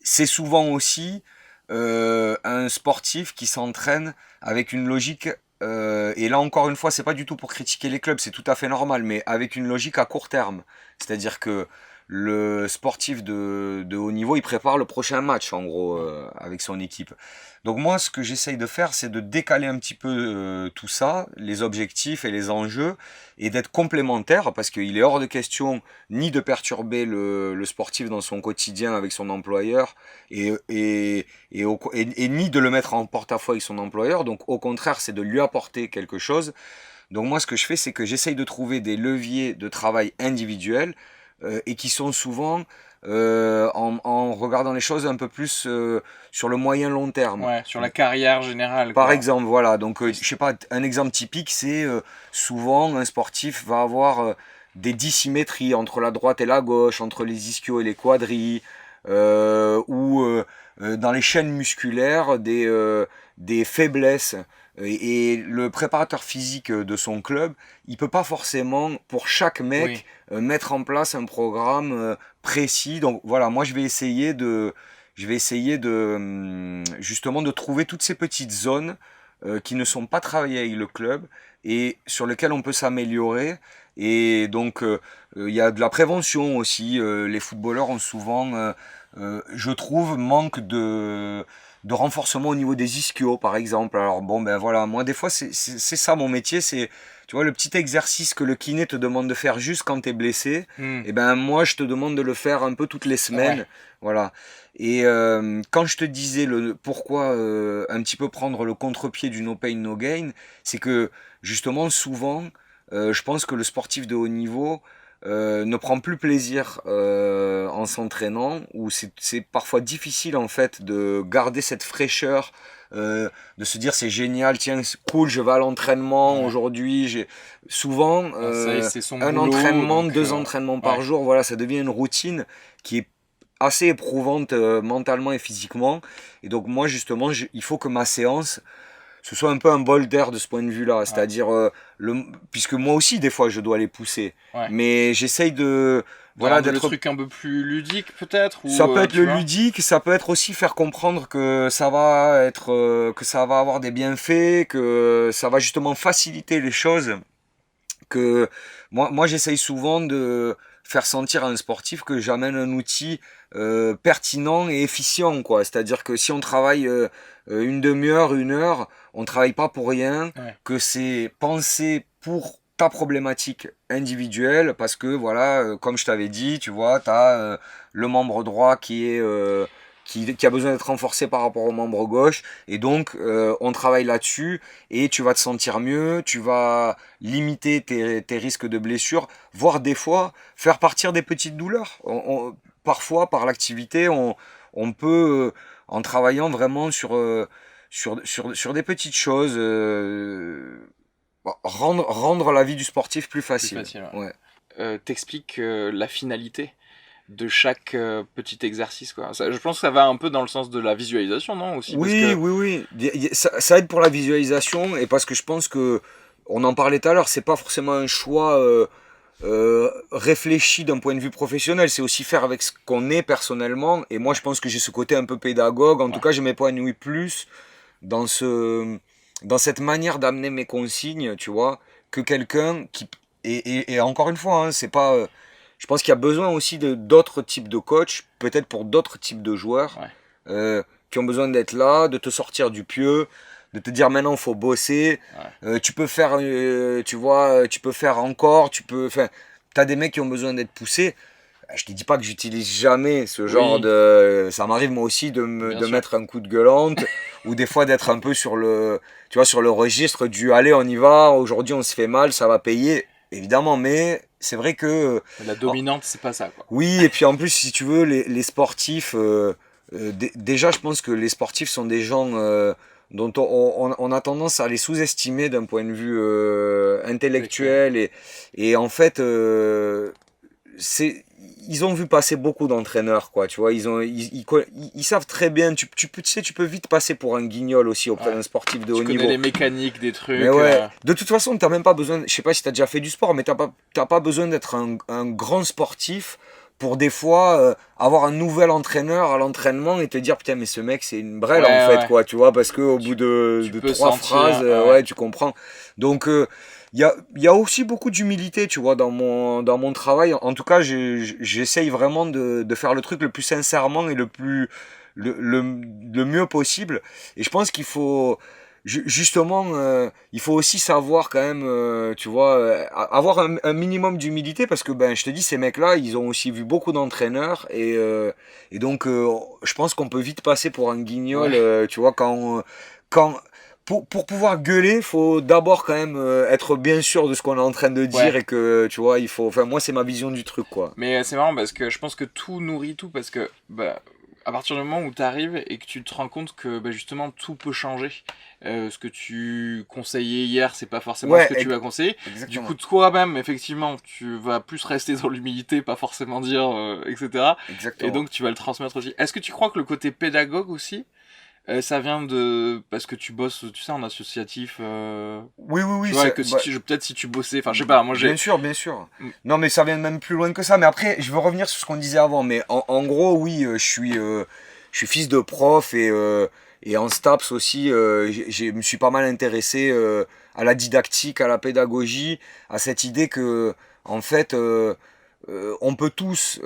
C'est souvent aussi un sportif qui s'entraîne avec une logique, et là encore une fois, c'est pas du tout pour critiquer les clubs, c'est tout à fait normal, mais avec une logique à court terme. C'est-à-dire que le sportif de haut niveau, il prépare le prochain match, en gros, avec son équipe. Donc moi, ce que j'essaye de faire, c'est de décaler un petit peu tout ça, les objectifs et les enjeux, et d'être complémentaire, parce qu'il est hors de question ni de perturber le sportif dans son quotidien avec son employeur, et ni de le mettre en porte-à-faux avec son employeur. Donc au contraire, c'est de lui apporter quelque chose. Donc moi, ce que je fais, c'est que j'essaye de trouver des leviers de travail individuels, et qui sont souvent, en regardant les choses un peu plus sur le moyen long terme. Ouais, sur la carrière générale. Par exemple, voilà. Donc, je sais pas, un exemple typique, c'est souvent un sportif va avoir des dissymétries entre la droite et la gauche, entre les ischios et les quadris, ou dans les chaînes musculaires, des faiblesses. Et le préparateur physique de son club, il peut pas forcément, pour chaque mec, mettre en place un programme précis. Donc voilà, moi je vais essayer de justement de trouver toutes ces petites zones qui ne sont pas travaillées avec le club et sur lesquelles on peut s'améliorer. Et donc il y a de la prévention aussi. Les footballeurs ont souvent, je trouve, manque de renforcement au niveau des ischios, par exemple. Alors bon, ben voilà, moi des fois c'est ça mon métier, c'est, tu vois, le petit exercice que le kiné te demande de faire juste quand t'es blessé, et ben moi je te demande de le faire un peu toutes les semaines, voilà. Et quand je te disais pourquoi un petit peu prendre le contre-pied du no pain no gain, c'est que justement souvent, je pense que le sportif de haut niveau ne prend plus plaisir en s'entraînant, ou c'est parfois difficile en fait de garder cette fraîcheur, de se dire c'est génial, tiens c'est cool, je vais à l'entraînement aujourd'hui, j'ai souvent un entraînement, deux entraînements par jour, voilà, ça devient une routine qui est assez éprouvante mentalement et physiquement. Et donc moi justement, il faut que ma séance ce soit un peu un bol d'air de ce point de vue-là, c'est-à-dire puisque moi aussi des fois je dois les pousser, mais j'essaye de d'être le truc un peu plus ludique peut-être, ou ça peut être le ludique, ça peut être aussi faire comprendre que ça va être que ça va avoir des bienfaits, que ça va justement faciliter les choses, que moi j'essaye souvent de faire sentir à un sportif que j'amène un outil pertinent et efficient, quoi. C'est-à-dire que si on travaille une demi-heure, une heure, on travaille pas pour rien, que c'est pensé pour ta problématique individuelle, parce que voilà, comme je t'avais dit, tu vois, tu as le membre droit qui a besoin d'être renforcé par rapport au membre gauche, et donc on travaille là-dessus, et tu vas te sentir mieux, tu vas limiter tes risques de blessure, voire des fois faire partir des petites douleurs. Parfois, par l'activité, on peut, en travaillant vraiment sur des petites choses, rendre la vie du sportif plus facile. Plus facile, t'expliques la finalité de chaque petit exercice, quoi. Je pense que ça va un peu dans le sens de la visualisation, non aussi, oui. Ça aide pour la visualisation, et parce que je pense que, on en parlait tout à l'heure, c'est pas forcément un choix réfléchi d'un point de vue professionnel, c'est aussi faire avec ce qu'on est personnellement. Et moi je pense que j'ai ce côté un peu pédagogue, en tout cas je m'épanouis plus dans cette manière d'amener mes consignes, tu vois, que quelqu'un qui, et encore une fois, hein, c'est pas je pense qu'il y a besoin aussi d'autres types de coachs, peut-être pour d'autres types de joueurs, qui ont besoin d'être là, de te sortir du pieu, de te dire maintenant il faut bosser, tu peux faire, tu vois, tu peux faire encore, t'as des mecs qui ont besoin d'être poussés. Je te dis pas que j'utilise jamais ce genre de... Ça m'arrive moi aussi de mettre un coup de gueulante, ou des fois d'être un peu sur le registre du allez on y va, aujourd'hui on se fait mal, ça va payer, évidemment, mais c'est vrai que... La dominante, c'est pas ça, quoi. Oui, et puis en plus, si tu veux, les sportifs... déjà, je pense que les sportifs sont des gens... dont on a tendance à les sous-estimer d'un point de vue intellectuel et en fait ils ont vu passer beaucoup d'entraîneurs, quoi, tu vois, ils savent très bien, tu peux vite passer pour un guignol aussi auprès d'un sportif de haut Tu niveau. connais les mécaniques des trucs. Mais ouais, de toute façon, t'as même pas besoin, je sais pas si t'as déjà fait du sport, mais t'as pas besoin d'être un grand sportif pour des fois avoir un nouvel entraîneur à l'entraînement et te dire putain mais ce mec c'est une brêle en fait, quoi, tu vois, parce que au bout de peux 3 sentir, phrases ouais. tu comprends. Donc il y a aussi beaucoup d'humilité, tu vois, dans mon travail. En tout cas, j'essaye vraiment de faire le truc le plus sincèrement et le mieux possible. Et je pense qu'il faut, justement, il faut aussi savoir quand même, tu vois, avoir un minimum d'humilité parce que, ben, je te dis, ces mecs-là, ils ont aussi vu beaucoup d'entraîneurs et donc, je pense qu'on peut vite passer pour un guignol, tu vois, quand, pour pouvoir gueuler, faut d'abord quand même être bien sûr de ce qu'on est en train de dire et que tu vois, il faut. Enfin, moi, c'est ma vision du truc, quoi. Mais c'est marrant parce que je pense que tout nourrit tout parce que bah, à partir du moment où tu arrives et que tu te rends compte que bah, justement tout peut changer. Ce que tu conseillais hier, c'est pas forcément ce que tu vas conseiller. Du Exactement. coup, toi-même, effectivement, tu vas plus rester dans l'humilité, pas forcément dire, etc. Et Exactement. donc, tu vas le transmettre aussi. Est-ce que tu crois que le côté pédagogue aussi, ça vient de parce que tu bosses, tu sais, en associatif. Oui, oui, Tu oui, vois, et que si peut-être si tu bossais, enfin, je sais pas, moi j'ai. bien sûr, bien sûr. Mm. Non, mais ça vient même plus loin que ça. Mais après, je veux revenir sur ce qu'on disait avant. Mais en gros, oui, je suis fils de prof et en STAPS aussi, je me suis pas mal intéressé à la didactique, à la pédagogie, à cette idée que, en fait, on peut tous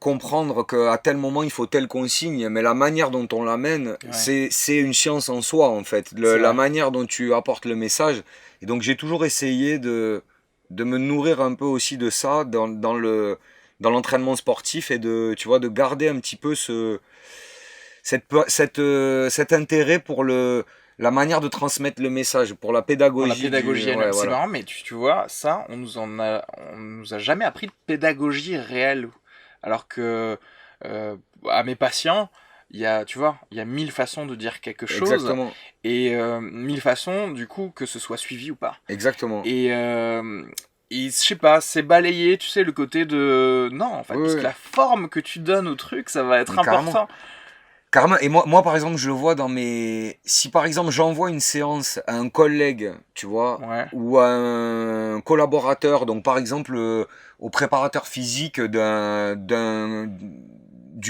comprendre qu'à tel moment il faut telle consigne, mais la manière dont on l'amène, c'est une science en soi en fait. La manière dont tu apportes le message. Et donc j'ai toujours essayé de me nourrir un peu aussi de ça dans l'entraînement sportif et tu vois, de garder un petit peu cet intérêt pour la manière de transmettre le message, pour la Pour la pédagogie pédagogie ouais, elle-même. C'est voilà. marrant, mais tu vois, ça, on nous a jamais appris de pédagogie réelle. Alors que à mes patients, il y a, tu vois, il y a 1000 façons de dire quelque chose Exactement, et 1000 façons, du coup, que ce soit suivi ou pas. exactement. Et je sais pas, c'est balayer, tu sais, le côté de. Non, en fait, Oui, parce que oui, la forme que tu donnes au truc, ça va être mais carrément. important. Carrément, et moi, par exemple, je le vois dans mes. Si par exemple j'envoie une séance à un collègue, tu vois, Ouais. ou à un collaborateur, donc par exemple au préparateur physique du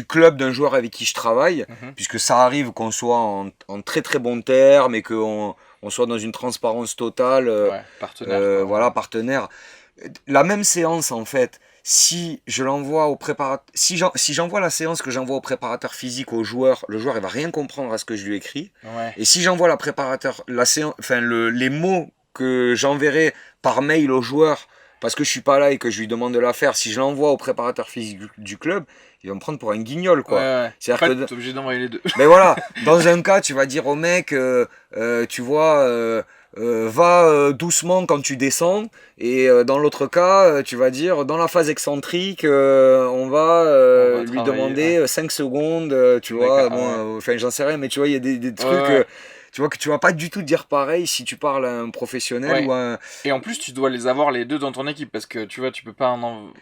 club d'un joueur avec qui je travaille, Mhm. puisque ça arrive qu'on soit en très très bon terme et qu'on soit dans une transparence totale, Ouais, partenaire, quoi. voilà, partenaire. La même séance en fait, si je l'envoie au préparateur, si j'envoie la séance que j'envoie au préparateur physique au joueur, le joueur il va rien comprendre à ce que je lui écris. Ouais. Et si j'envoie la séance, enfin les mots que j'enverrai par mail au joueur parce que je suis pas là et que je lui demande de la faire, si je l'envoie au préparateur physique du club, il va me prendre pour un guignol Ouais, quoi. ouais. En C'est-à-dire fait, que t'es obligé d'envoyer les deux. mais voilà, dans un cas, tu vas dire au mec, tu vois, va doucement quand tu descends, et dans l'autre cas, tu vas dire, dans la phase excentrique, on va On va lui travailler, ouais. demander 5 secondes, tu vois, D'accord, bon, ouais. enfin j'en sais rien, mais tu vois, il y a des Ouais, trucs, ouais. tu vois, que tu vas pas du tout dire pareil si tu parles à un professionnel ou Ouais. à un... Et en plus, tu dois les avoir les deux dans ton équipe parce que tu vois, tu peux pas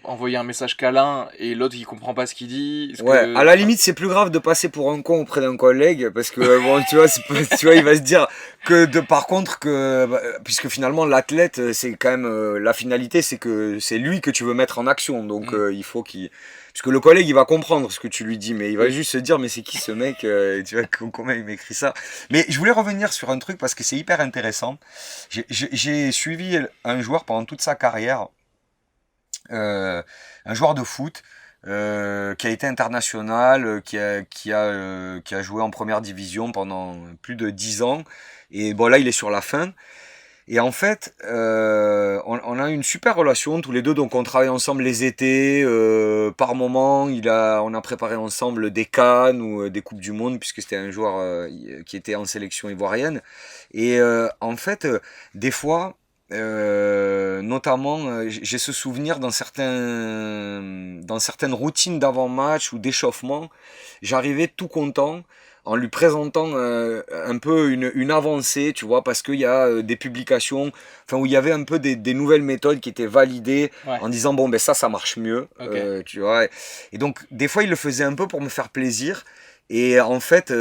envoyer un message qu'à l'un et l'autre il comprend pas ce qu'il dit. Parce Ouais, à que, la enfin, limite, c'est plus grave de passer pour un con auprès d'un collègue parce que bon, tu vois, tu vois, il va se dire que par contre que puisque finalement l'athlète, c'est quand même la finalité, c'est que c'est lui que tu veux mettre en action. Donc il faut qu'il puisque le collègue, il va comprendre ce que tu lui dis, mais il va oui. juste se dire mais c'est qui ce mec, tu vois, comment il m'écrit ça. Mais je voulais revenir sur un truc parce que c'est hyper intéressant. J'ai suivi un joueur pendant toute sa carrière, un joueur de foot qui a été international, qui a joué en première division pendant plus de 10 ans. Et bon, là, il est sur la fin. Et en fait, on a une super relation tous les deux. Donc, on travaille ensemble les étés. Par moment, on a préparé ensemble des CAN ou des Coupes du Monde, puisque c'était un joueur qui était en sélection ivoirienne. Et en fait, des fois, notamment, j'ai ce souvenir dans certaines routines d'avant-match ou d'échauffement, j'arrivais tout content en lui présentant un peu une avancée, tu vois, parce qu'il y a des publications, enfin où il y avait un peu des nouvelles méthodes qui étaient validées Ouais. en disant bon ben ça marche mieux, Ok. tu vois. Et donc des fois il le faisait un peu pour me faire plaisir et en fait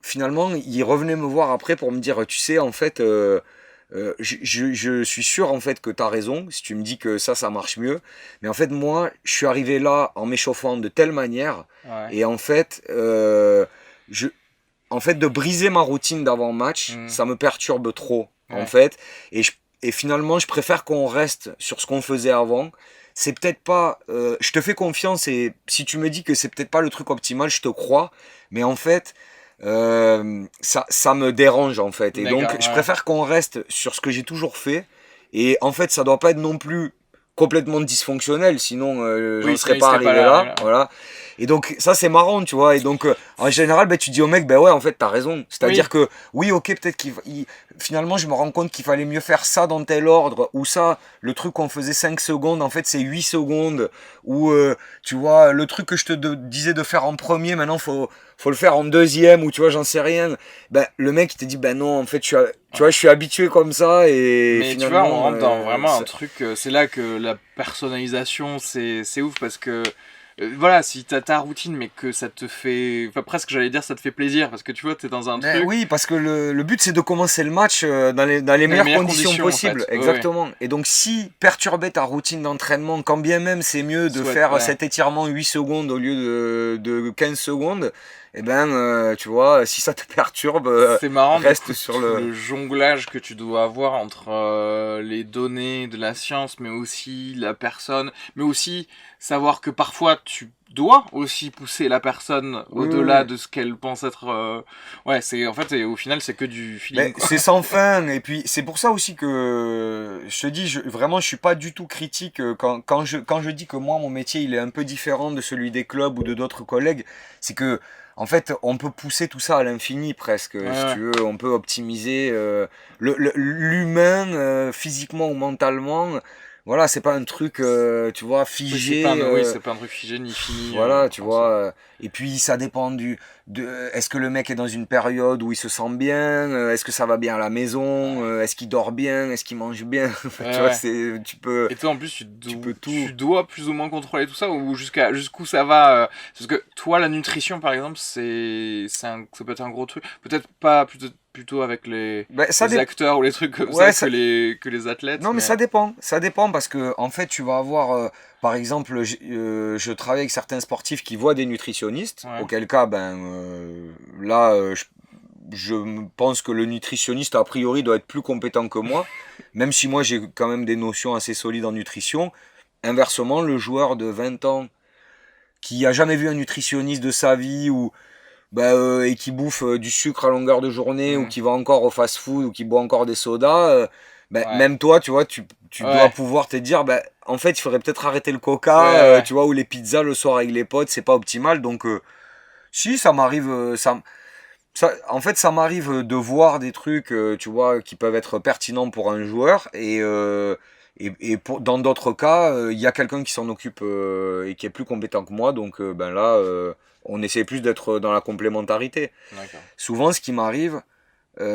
finalement il revenait me voir après pour me dire tu sais en fait je suis sûr en fait que tu as raison si tu me dis que ça marche mieux. Mais en fait, moi, je suis arrivé là en m'échauffant de telle manière. Ouais. Et en fait, en fait de briser ma routine d'avant-match, Mm. ça me perturbe trop. En Ouais. fait. Et finalement, je préfère qu'on reste sur ce qu'on faisait avant. C'est peut-être pas. Je te fais confiance et si tu me dis que c'est peut-être pas le truc optimal, je te crois. Mais en fait, ça me dérange en fait. Et donc, D'accord, je ouais. préfère qu'on reste sur ce que j'ai toujours fait. Et en fait, ça doit pas être non plus complètement dysfonctionnel, sinon j'en Oui, serais sinon il pas serait pas arrivé là. là. Voilà. Et donc, ça, c'est marrant, tu vois. Et donc, en général, ben, tu dis au mec, ben ouais, en fait, t'as raison. C'est-à-dire Oui. que, oui, ok, peut-être finalement, je me rends compte qu'il fallait mieux faire ça dans tel ordre, ou ça, le truc qu'on faisait 5 secondes, en fait, c'est 8 secondes, ou, tu vois, le truc que je te disais de faire en premier, maintenant, faut le faire en deuxième, ou tu vois, j'en sais rien. Ben, le mec, il te dit, ben non, en fait, tu vois, je suis habitué comme ça, et Mais tu vois, on finalement, rentre dans vraiment un truc. C'est là que la personnalisation, c'est ouf parce que. Voilà, si t'as ta routine, mais que ça te fait. Enfin, presque, j'allais dire, ça te fait plaisir parce que tu vois, t'es dans un Ben truc. oui, parce que le but c'est de commencer le match dans les meilleures conditions en possibles. fait. Ouais, ouais. Exactement. Et donc si perturber ta routine d'entraînement, quand bien même c'est mieux de faire Ouais. cet étirement 8 secondes au lieu de 15 secondes, eh ben tu vois, si ça te perturbe, C'est marrant du reste coup sur le... le jonglage que tu dois avoir entre les données de la science, mais aussi la personne, mais aussi savoir que parfois tu dois aussi pousser la personne Oui, oui, au-delà oui. de ce qu'elle pense être. Ouais, c'est en fait au final c'est que du Ben, feeling quoi. c'est sans fin, et puis c'est pour ça aussi que je te dis, vraiment je suis pas du tout critique quand je dis que moi mon métier il est un peu différent de celui des clubs ou de d'autres collègues, c'est que en fait on peut pousser tout ça à l'infini presque, Ouais, si ouais. tu veux, on peut optimiser l'humain physiquement ou mentalement, voilà, c'est pas un truc, tu vois, Oui, c'est pas figé. oui, c'est pas un truc figé ni fini Voilà, tu en soi. vois. Et puis ça dépend est-ce que le mec est dans une période où il se sent bien, est-ce que ça va bien à la maison, Ouais. est-ce qu'il dort bien, est-ce qu'il mange bien. Ouais, Tu vois, ouais. tu peux Et toi, en plus, tout. tu dois plus ou moins contrôler tout ça ou jusqu'où ça va parce que toi, la nutrition, par exemple, ça peut être un gros truc. Peut-être pas plutôt avec Ben, les acteurs ou les trucs comme ouais, ça que les athlètes, non, mais mais ça dépend parce que en fait, tu vas avoir, par exemple, je travaille avec certains sportifs qui voient des nutritionnistes, ouais. auquel cas, ben là, je pense que le nutritionniste, a priori, doit être plus compétent que moi, même si moi, j'ai quand même des notions assez solides en nutrition. Inversement, le joueur de 20 ans qui a jamais vu un nutritionniste de sa vie ou et qui bouffe du sucre à longueur de journée ou Hmm. qui va encore au fast-food ou qui boit encore des sodas, Ouais. même toi, tu vois, tu dois Ouais. pouvoir te dire, en fait, il faudrait peut-être arrêter le coca, Ouais, ouais. tu vois, ou les pizzas le soir avec les potes, c'est pas optimal. Donc, si, ça m'arrive, en fait, ça m'arrive de voir des trucs, tu vois, qui peuvent être pertinents pour un joueur dans d'autres cas, il y a quelqu'un qui s'en occupe et qui est plus compétent que moi. Donc, là, on essaie plus d'être dans la complémentarité. D'accord. Souvent, ce qui m'arrive,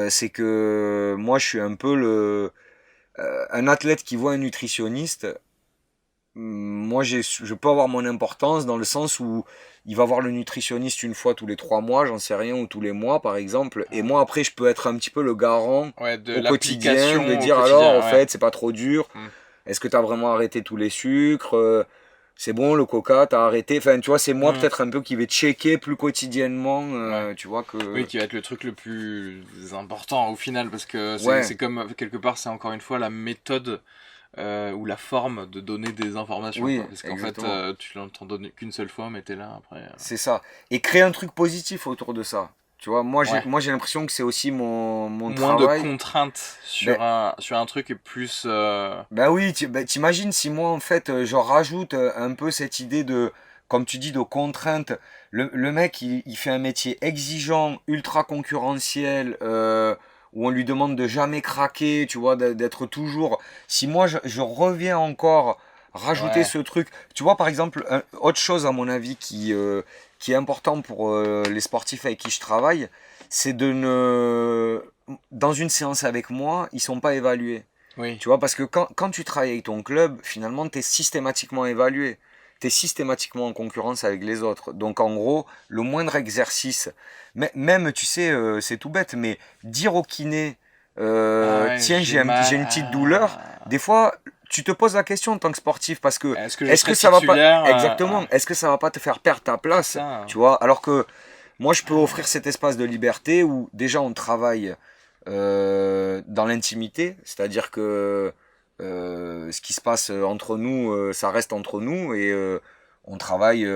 c'est que moi, je suis un peu un athlète qui voit un nutritionniste. Moi, je peux avoir mon importance dans le sens où il va voir le nutritionniste une fois tous les 3 mois, j'en sais rien, ou tous les mois par exemple. Et Ouais. moi, après, je peux être un petit peu le garant Ouais, de au quotidien, de l'application au dire alors, au quotidien, ouais. fait, c'est pas trop dur. Hmm. Est-ce que tu as vraiment arrêté tous les sucres? C'est bon, le coca, t'as arrêté. Enfin, tu vois, c'est moi Hmm. peut-être un peu qui vais checker plus quotidiennement, Ouais. tu vois que... Oui, qui va être le truc le plus important au final, parce que Ouais, c'est comme, quelque part, c'est encore une fois la méthode ou la forme de donner des informations, oui, quoi. Parce qu'en fait, exactement. tu l'entends donner qu'une seule fois, mais t'es là après. C'est ça. Et créer un truc positif autour de ça. Tu vois, moi j'ai Ouais. moi j'ai l'impression que c'est aussi mon Moins de travail. contraintes Ben, sur un truc et plus. ben oui, t'imagines si moi en fait je rajoute un peu cette idée de, comme tu dis, de contrainte. Le mec il fait un métier exigeant, ultra concurrentiel, où on lui demande de jamais craquer, tu vois, d'être toujours. Si moi je reviens encore rajouter Ouais. ce truc. Tu vois, par exemple, autre chose à mon avis qui est important pour les sportifs avec qui je travaille, c'est de ne... Dans une séance avec moi, ils sont pas évalués. Oui. Tu vois, parce que quand tu travailles avec ton club, finalement, tu es systématiquement évalué. Tu es systématiquement en concurrence avec les autres. Donc, en gros, le moindre exercice, même, tu sais, c'est tout bête, mais dire au kiné, Ah ouais, tiens, j'ai mal. j'ai une petite douleur, des fois, tu te poses la question en tant que sportif, parce que Est-ce que je est-ce serai que ça va pas, titulaire exactement, est-ce que ça va pas te faire perdre ta c'est place, ça. tu vois, alors que moi, je peux offrir cet espace de liberté où déjà on travaille dans l'intimité, c'est-à-dire que ce qui se passe entre nous, ça reste entre nous et on travaille.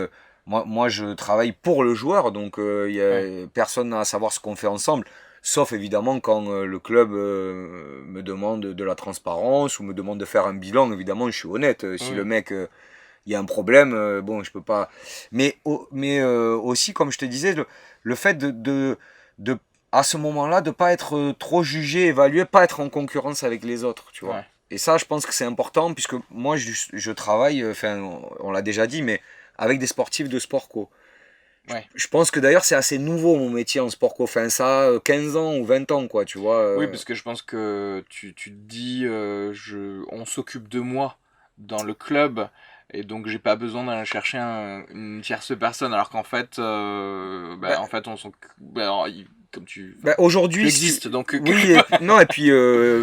Moi, je travaille pour le joueur, donc Ouais. personne n'a à savoir ce qu'on fait ensemble, sauf évidemment quand le club me demande de la transparence ou me demande de faire un bilan. Évidemment, je suis honnête. Si le Oui. mec, il y a un problème, bon, je peux pas. Mais aussi, comme je te disais, le fait de à ce moment-là, de pas être trop jugé, évalué, pas être en concurrence avec les autres, tu vois. Ouais. Et ça, je pense que c'est important, puisque moi, je travaille, enfin, on l'a déjà dit, mais avec des sportifs de sport co. Ouais. Je pense que d'ailleurs, c'est assez nouveau mon métier en sport co. Enfin, ça a 15 ans ou 20 ans, quoi, tu vois. Oui, parce que je pense que tu te dis, on s'occupe de moi dans le club, et donc j'ai pas besoin d'aller chercher une tierce personne, alors qu'en fait, bah, en fait, on s'occupe, alors, comme bah, tu aujourd'hui, existes, donc quelque oui, part. non, et puis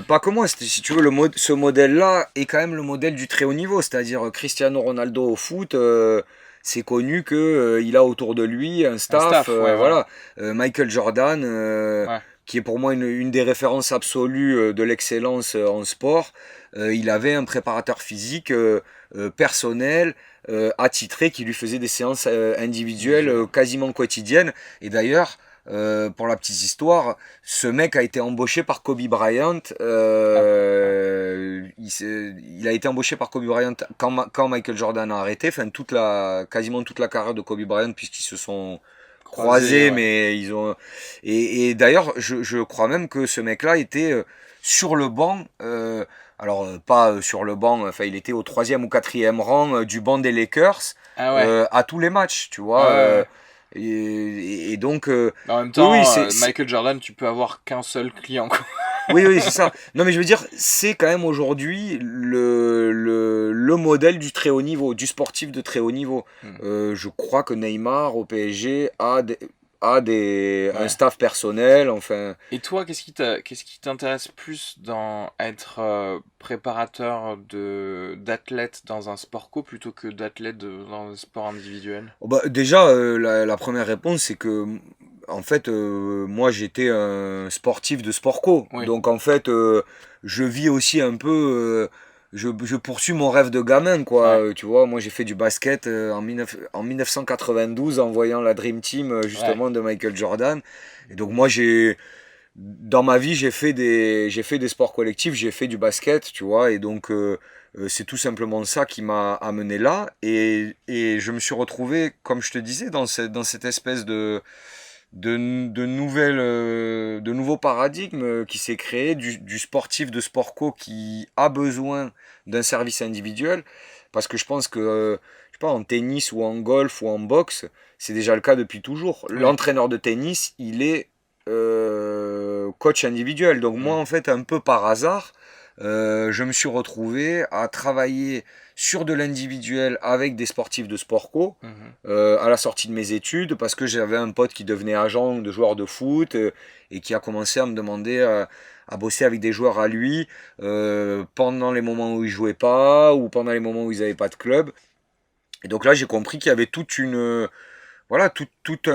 pas que moi, si tu veux, ce modèle-là est quand même le modèle du très haut niveau, c'est-à-dire Cristiano Ronaldo au foot, c'est connu que il a autour de lui un Un staff, staff, ouais, voilà. voilà. Michael Jordan, Ouais. qui est pour moi une des références absolues de l'excellence en sport, il avait un préparateur physique personnel, attitré, qui lui faisait des séances individuelles Visuel. quasiment quotidiennes, et d'ailleurs, pour la petite histoire, ce mec a été embauché par Kobe Bryant. Après, ouais. Il a été embauché par Kobe Bryant quand Michael Jordan a arrêté. Enfin, quasiment toute la carrière de Kobe Bryant, puisqu'ils se sont Croisé, croisés, ouais. mais ils ont. Et d'ailleurs, je crois même que ce mec-là était sur le banc. Alors, pas sur le banc, enfin, il était au troisième ou quatrième rang du banc des Lakers Ah ouais. à tous les matchs, tu Ouais, vois. ouais, ouais. Et donc, Mais en même oui, oui, temps, Michael Jordan, tu peux avoir qu'un seul client, quoi. oui, oui, c'est ça. Non, mais je veux dire, c'est quand même aujourd'hui le modèle du très haut niveau, du sportif de très haut niveau. Hmm. Je crois que Neymar au PSG un Ouais. staff personnel, enfin. Et toi, qu'est-ce qui t'intéresse plus dans être préparateur d'athlètes dans un sport co plutôt que dans un sport individuel? Oh, bah, déjà, la première réponse, c'est que, en fait, moi, j'étais un sportif de sport co. Oui. Donc, en fait, je vis aussi un peu. Je poursuis mon rêve de gamin, quoi. Ouais. Tu vois, moi, j'ai fait du basket en 1992 en voyant la Dream Team, Ouais. justement, de Michael Jordan. Et donc, moi, dans ma vie, j'ai fait des sports collectifs, j'ai fait du basket, tu vois. Et donc, c'est tout simplement ça qui m'a amené là. Et je me suis retrouvé, comme je te disais, dans cette espèce de nouveau paradigme qui s'est créé du sportif de sport co qui a besoin d'un service individuel. Parce que je pense que, je sais pas, en tennis ou en golf ou en boxe, c'est déjà le cas depuis toujours. Oui. L'entraîneur de tennis, il est coach individuel. Donc moi, Hmm. en fait, un peu par hasard, je me suis retrouvé à travailler sur de l'individuel avec des sportifs de sport co Mhm. à la sortie de mes études parce que j'avais un pote qui devenait agent de joueur de foot et qui a commencé à me demander à bosser avec des joueurs à lui pendant les moments où ils jouaient pas ou pendant les moments où ils n'avaient pas de club. Et donc là, j'ai compris qu'il y avait voilà, toute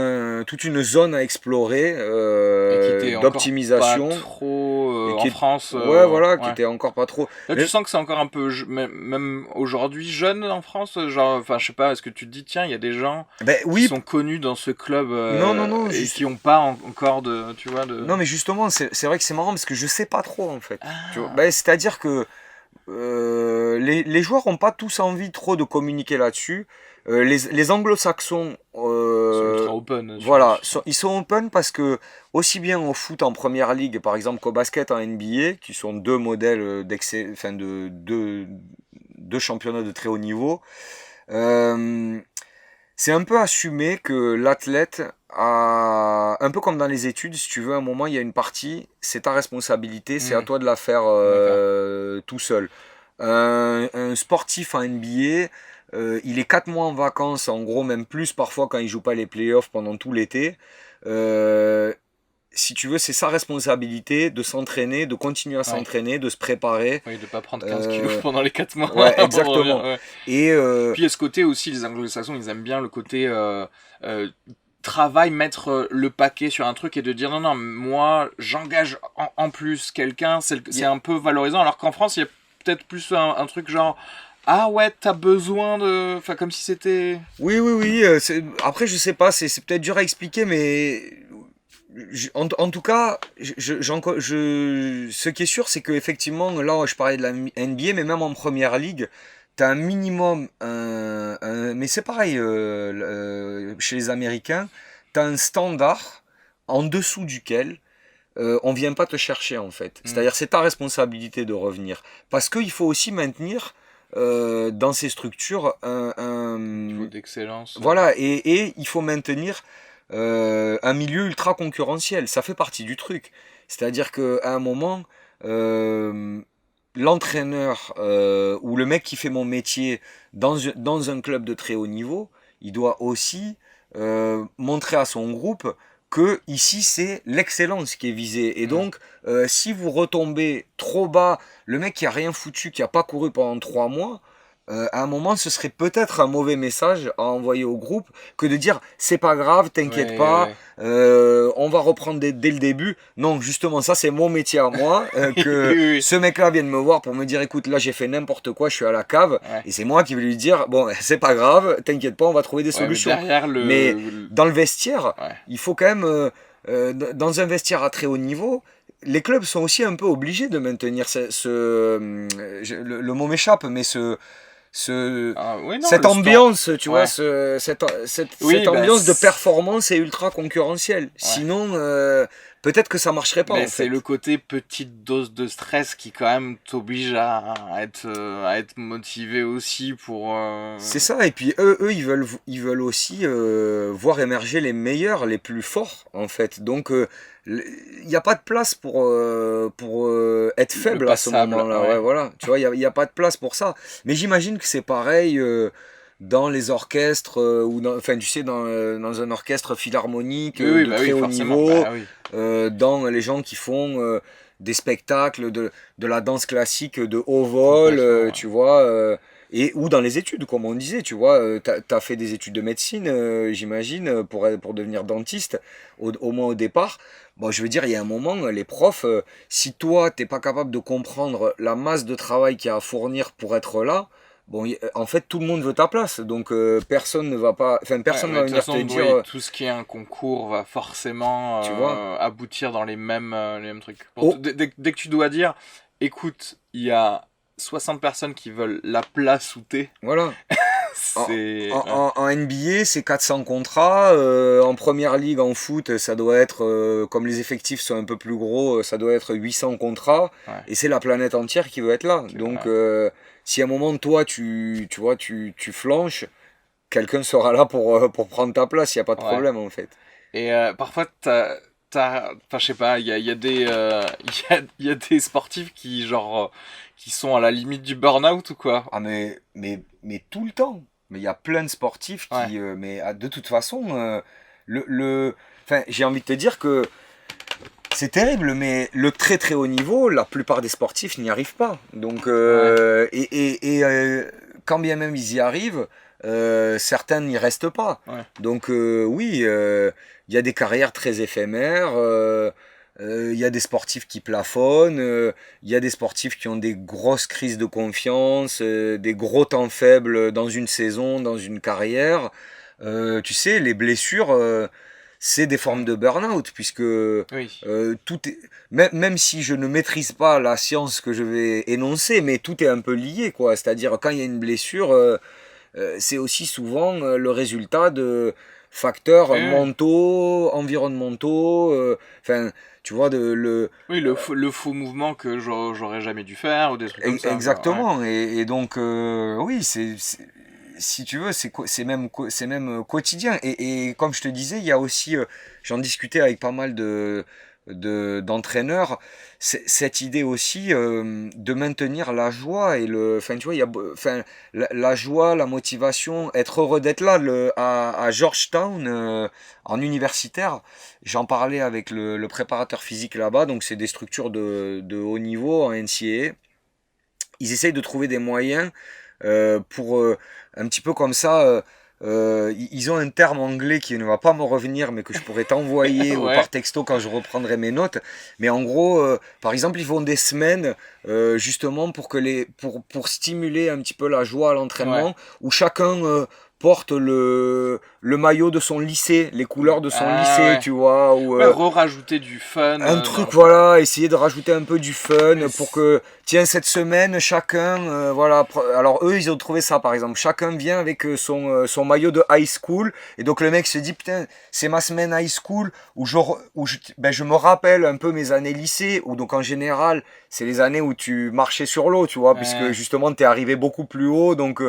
une zone à explorer Et qui était encore pas d'optimisation trop et en France. ouais, voilà, qui Ouais. était encore pas trop. Là, tu Mais, sens que c'est encore un peu, même aujourd'hui, jeune en France. Genre, enfin, je sais pas, est-ce que tu te dis, tiens, il y a des gens ben qui oui, sont connus dans ce club non, non, non, et juste, qui ont pas encore de, tu vois, de. non, mais justement, c'est vrai que c'est marrant parce que je sais pas trop en fait. Tu vois, Ah, ben, c'est-à-dire que les joueurs n'ont pas tous envie trop de communiquer là-dessus. Les anglo-saxons, ils sont ultra open voilà, sur ça. ils sont open parce que aussi bien au foot en première ligue, par exemple, qu'au basket en NBA, qui sont deux modèles 2 championnats de très haut niveau. C'est un peu assumé que l'athlète a, un peu comme dans les études, si tu veux, à un moment, il y a une partie, c'est ta responsabilité, c'est à toi de la faire tout seul. Un sportif en NBA, il est 4 mois en vacances, en gros même plus parfois quand il joue pas les playoffs pendant tout l'été. Si tu veux, c'est sa responsabilité de s'entraîner, de continuer à s'entraîner, de se préparer. Oui, de pas prendre 15 kilos pendant les 4 mois. Ouais, exactement. Et puis il y a ce côté aussi, les anglo-saxons, ils aiment bien le côté travail, mettre le paquet sur un truc et de dire non, non, moi, j'engage en plus quelqu'un, c'est un peu valorisant, alors qu'en France, il y a peut-être plus un truc genre... Ah ouais, t'as besoin de... Enfin, comme si c'était... Oui. Après, je sais pas, c'est peut-être dur à expliquer, mais... En tout cas, ce qui est sûr, c'est qu'effectivement, là, je parlais de la NBA, mais même en première ligue, tu as un minimum, mais c'est pareil chez les Américains, tu as un standard en dessous duquel on vient pas te chercher en fait. C'est-à-dire c'est ta responsabilité de revenir. Parce qu'il faut aussi maintenir dans ces structures un niveau d'excellence. Voilà, et il faut maintenir un milieu ultra concurrentiel, ça fait partie du truc. C'est-à-dire qu'à un moment, l'entraîneur ou le mec qui fait mon métier dans un club de très haut niveau, il doit aussi montrer à son groupe que ici c'est l'excellence qui est visée. Et donc, si vous retombez trop bas, le mec qui a rien foutu, qui a pas couru pendant 3 mois, à un moment, ce serait peut-être un mauvais message à envoyer au groupe que de dire c'est pas grave, t'inquiète pas, on va reprendre dès le début. Non, justement, ça c'est mon métier à moi. Que ce mec-là vienne me voir pour me dire écoute, là j'ai fait n'importe quoi, je suis à la cave, et c'est moi qui vais lui dire bon, c'est pas grave, t'inquiète pas, on va trouver des solutions. Mais dans le vestiaire, il faut quand même, dans un vestiaire à très haut niveau, les clubs sont aussi un peu obligés de maintenir le mot m'échappe, mais cette ambiance, tu vois, cette ambiance de performance est ultra concurrentielle. Sinon, peut-être que ça marcherait pas. Mais c'est le côté petite dose de stress qui quand même t'oblige à être motivé aussi pour. C'est ça. Et puis eux, ils veulent aussi voir émerger les meilleurs, les plus forts en fait. Donc il n'y a pas de place pour être faible à ce moment-là. Ouais, voilà. Tu vois, il y a pas de place pour ça. Mais j'imagine que c'est pareil dans les orchestres ou enfin tu sais dans un orchestre philharmonique de très haut niveau, dans les gens qui font des spectacles de la danse classique de haut vol, tu vois. Et, ou dans les études, comme on disait, tu vois, t'as fait des études de médecine, j'imagine, pour devenir dentiste, au moins au départ. Bon, je veux dire, il y a un moment, les profs, si toi, t'es pas capable de comprendre la masse de travail qu'il y a à fournir pour être là, bon, en fait, tout le monde veut ta place, donc personne ne va pas, enfin, personne ne va venir te dire. Tout ce qui est un concours va forcément aboutir dans les mêmes trucs. Dès que tu dois dire, écoute, il y a 60 personnes qui veulent la place où t'es. Voilà. En NBA, c'est 400 contrats. En première ligue, en foot, ça doit être, comme les effectifs sont un peu plus gros, ça doit être 800 contrats. Et c'est la planète entière qui veut être là. Donc, si à un moment, toi, tu flanches, quelqu'un sera là pour prendre ta place. Il n'y a pas de problème, en fait. Et parfois, enfin, je sais pas, il y a des sportifs qui, genre... qui sont à la limite du burn-out ou quoi? Ah mais tout le temps. Mais il y a plein de sportifs qui... mais de toute façon, enfin, j'ai envie de te dire que c'est terrible, mais le très très haut niveau, la plupart des sportifs n'y arrivent pas. Donc, quand bien même ils y arrivent, certains n'y restent pas. Donc oui, il y a des carrières très éphémères. Il y a des sportifs qui plafonnent, il y a des sportifs qui ont des grosses crises de confiance, des gros temps faibles dans une saison, dans une carrière. Tu sais, les blessures, c'est des formes de burn-out, puisque tout est, même si je ne maîtrise pas la science que je vais énoncer, mais tout est un peu lié, quoi. C'est-à-dire, quand il y a une blessure, c'est aussi souvent le résultat de facteurs mentaux, environnementaux. Enfin, tu vois, le Oui, le faux mouvement que j'aurais jamais dû faire ou des trucs comme ça. exactement. Et donc, oui, si tu veux, c'est même quotidien. Et comme je te disais, il y a aussi, j'en discutais avec pas mal d'entraîneurs, cette idée aussi de maintenir la joie et enfin tu vois, la joie, la motivation, être heureux d'être là. À Georgetown, en universitaire, j'en parlais avec le préparateur physique là-bas, donc c'est des structures de haut niveau en NCAA. Ils essayent de trouver des moyens pour un petit peu comme ça. Ils ont un terme anglais qui ne va pas me revenir, mais que je pourrais t'envoyer ou Ouais. par texto quand je reprendrai mes notes. Mais en gros, par exemple, ils font des semaines justement pour stimuler un petit peu la joie à l'entraînement, où chacun porte le maillot de son lycée, les couleurs de son lycée, Ouais. tu vois, ou Ouais, rajouter du fun. un truc, voilà, essayer de rajouter un peu du fun pour que, tiens, cette semaine, chacun, voilà, alors eux, ils ont trouvé ça, par exemple, chacun vient avec son maillot de high school, et donc le mec se dit, putain, c'est ma semaine high school, où je me rappelle un peu mes années lycée, où donc en général, c'est les années où tu marchais sur l'eau, tu vois, puisque justement, t'es arrivé beaucoup plus haut, donc,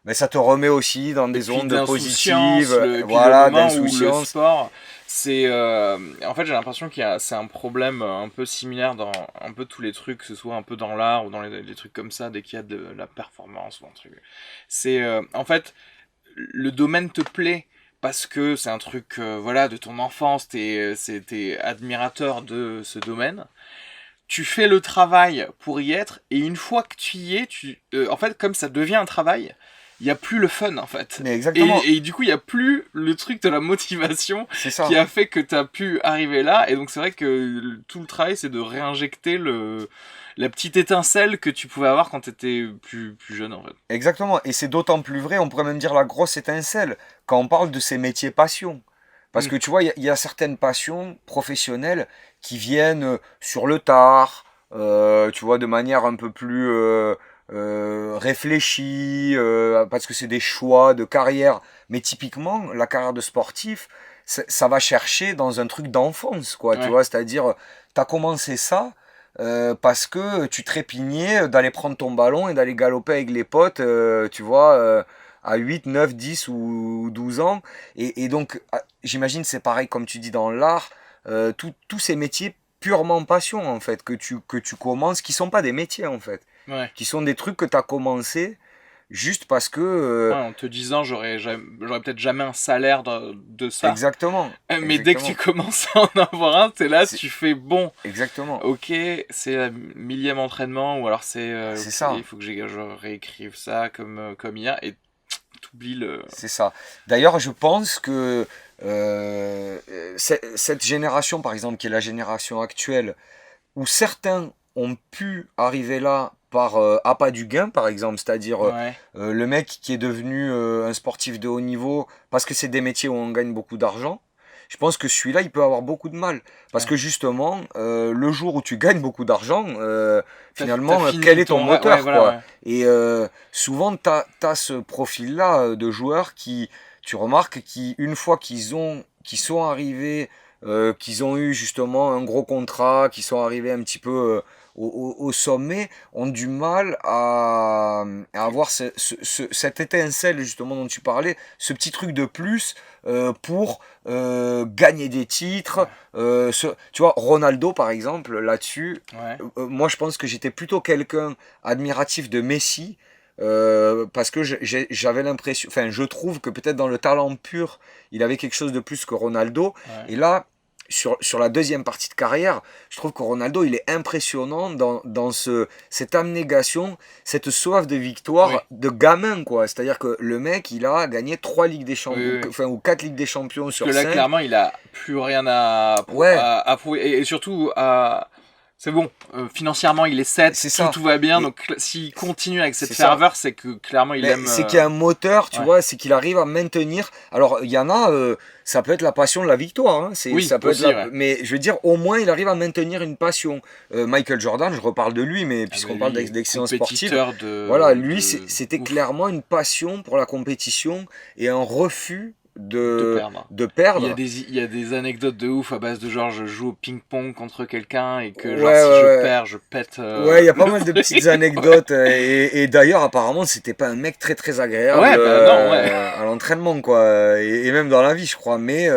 mais ça te remet aussi dans des ondes positives, voilà, d'insouciance. Le sport, c'est en fait j'ai l'impression c'est un problème un peu similaire dans un peu tous les trucs, que ce soit un peu dans l'art ou dans les trucs comme ça, dès qu'il y a de la performance ou un truc. C'est en fait le domaine te plaît parce que c'est un truc voilà, de ton enfance, t'es admirateur de ce domaine. Tu fais le travail pour y être, et une fois que tu y es, en fait, comme ça devient un travail, il n'y a plus le fun, en fait. Mais exactement. Et du coup, il n'y a plus le truc de la motivation qui a fait que tu as pu arriver là. Et donc, c'est vrai que tout le travail, c'est de réinjecter la petite étincelle que tu pouvais avoir quand tu étais plus jeune, en fait. Exactement. Et c'est d'autant plus vrai, on pourrait même dire la grosse étincelle, quand on parle de ces métiers passion. Parce que tu vois, il y a certaines passions professionnelles qui viennent sur le tard, tu vois, de manière un peu plus réfléchie, parce que c'est des choix de carrière. Mais typiquement, la carrière de sportif, ça va chercher dans un truc d'enfance, quoi. Tu vois, c'est-à-dire, t'as commencé ça parce que tu trépignais d'aller prendre ton ballon et d'aller galoper avec les potes, tu vois. À 8, 9, 10 ou 12 ans. Et donc, j'imagine c'est pareil comme tu dis dans l'art, tous ces métiers purement passion en fait, que tu commences, qui sont pas des métiers en fait, qui sont des trucs que tu as commencé juste parce que... en te disant, j'aurais peut-être jamais un salaire de ça. Exactement. Mais dès que tu commences à en avoir un, t'es là, tu fais bon. Exactement. Ok, c'est le 1000e entraînement, ou alors c'est ça. Il faut que je réécrive ça comme hier, et t'oublies le... C'est ça. D'ailleurs, je pense que cette génération, par exemple, qui est la génération actuelle, où certains ont pu arriver là par appât du gain, par exemple, c'est-à-dire le mec qui est devenu un sportif de haut niveau, parce que c'est des métiers où on gagne beaucoup d'argent. Je pense que celui-là, il peut avoir beaucoup de mal. Parce que justement, le jour où tu gagnes beaucoup d'argent, finalement, quel est ton moteur, quoi. Et souvent, tu as ce profil-là de joueurs tu remarques, une fois qu'ils sont arrivés, qu'ils ont eu justement un gros contrat, qu'ils sont arrivés un petit peu au sommet, ont du mal à avoir cette étincelle justement dont tu parlais, ce petit truc de plus pour gagner des titres. Tu vois, Ronaldo par exemple, là-dessus, moi je pense que j'étais plutôt quelqu'un admiratif de Messi. Parce que j'avais l'impression, enfin je trouve que peut-être dans le talent pur, il avait quelque chose de plus que Ronaldo. Et là, sur la deuxième partie de carrière, je trouve que Ronaldo, il est impressionnant dans cette abnégation, cette soif de victoire de gamin, quoi. C'est-à-dire que le mec, il a gagné 3 Ligues des Champions, ou 4 Ligues des Champions sur 5. Parce que là, clairement, il a plus rien à prouver. Et surtout, c'est bon, financièrement il est 7, tout va bien, donc s'il continue avec cette ferveur, c'est que clairement il aime... C'est qu'il y a un moteur, tu vois, c'est qu'il arrive à maintenir... Alors il y en a, ça peut être la passion de la victoire, hein. Ça peut aussi, être mais je veux dire, au moins il arrive à maintenir une passion. Michael Jordan, je reparle de lui, mais puisqu'on parle d'excellence sportive, voilà, lui c'était clairement une passion pour la compétition et un refus perdre. de perdre. Il y a des anecdotes de ouf à base de genre je joue au ping-pong contre quelqu'un et que Ouais, genre si ouais, je ouais. perds, je pète. Ouais, il y a pas le mal de truc. petites anecdotes. Et d'ailleurs, apparemment, c'était pas un mec très très agréable Ouais, bah non, ouais. à l'entraînement, quoi. Et même dans la vie, je crois. Mais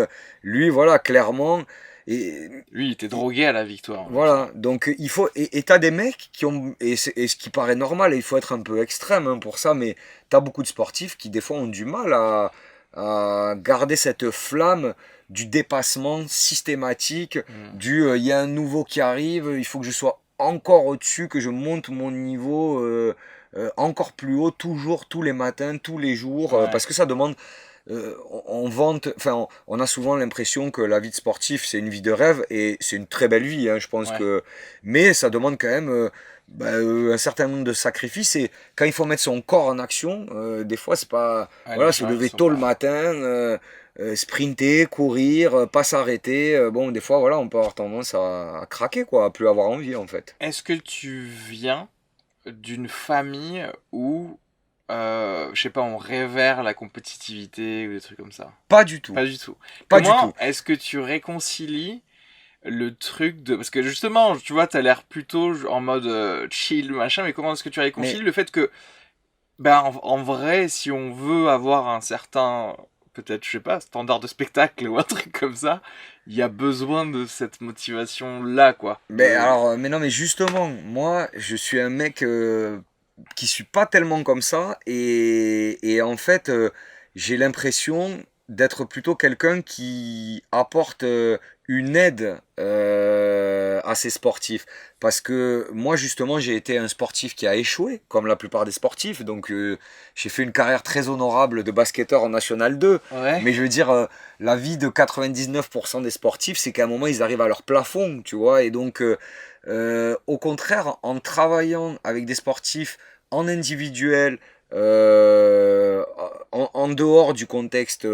lui, voilà, clairement. Et Lui, il était drogué à la victoire. voilà, donc il faut. Et t'as des mecs qui ont. Et ce qui paraît normal, et il faut être un peu extrême hein, pour ça, mais t'as beaucoup de sportifs qui, des fois, ont du mal à garder cette flamme du dépassement systématique, il y a un nouveau qui arrive, il faut que je sois encore au-dessus, que je monte mon niveau encore plus haut, toujours, tous les matins, tous les jours, Ouais. parce que ça demande on vante, enfin, on a souvent l'impression que la vie de sportif c'est une vie de rêve et c'est une très belle vie, hein, je pense Ouais. que, mais ça demande quand même un certain nombre de sacrifices et quand il faut mettre son corps en action, des fois c'est pas, Ouais, voilà, les se gens, lever ils sont tôt le pas- matin, sprinter, courir, pas s'arrêter, bon, des fois voilà, on peut avoir tendance à craquer quoi, à plus avoir envie en fait. Est-ce que tu viens d'une famille où, je sais pas, on révère la compétitivité ou des trucs comme ça? Pas du tout, Pas du tout. pas du Comment tout. est-ce que tu réconcilies le truc de... Parce que justement, tu vois, t'as l'air plutôt en mode chill, machin, mais comment est-ce que tu réconcilies Mais le fait que, ben, en vrai, si on veut avoir un certain, peut-être, je sais pas, standard de spectacle ou un truc comme ça, il y a besoin de cette motivation-là, quoi. mais non, mais justement, moi, je suis un mec qui suis pas tellement comme ça, et en fait, j'ai l'impression d'être plutôt quelqu'un qui apporte une aide à ses sportifs. Parce que moi, justement, j'ai été un sportif qui a échoué, comme la plupart des sportifs, donc j'ai fait une carrière très honorable de basketteur en National 2, Ouais. mais je veux dire, la vie de 99% des sportifs, c'est qu'à un moment, ils arrivent à leur plafond, tu vois, et donc, au contraire, en travaillant avec des sportifs en individuel, en dehors du contexte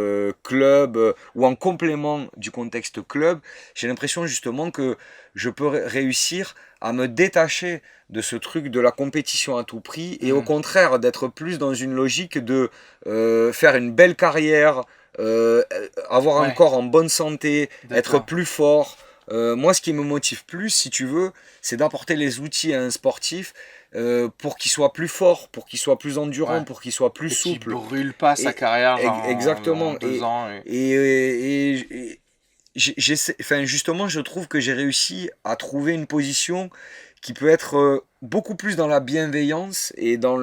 club ou en complément du contexte club, j'ai l'impression justement que je peux réussir à me détacher de ce truc de la compétition à tout prix et au contraire d'être plus dans une logique de faire une belle carrière, avoir un Ouais. corps en bonne santé, être D'accord. plus fort. Moi, ce qui me motive plus, si tu veux, c'est d'apporter les outils à un sportif pour qu'il soit plus fort, pour qu'il soit plus endurant, Ouais. pour qu'il soit plus Et qui souple. brûle pas sa Et, carrière genre exactement. en 2 ans. Et enfin, justement, je trouve que j'ai réussi à trouver une position qui peut être beaucoup plus dans la bienveillance et dans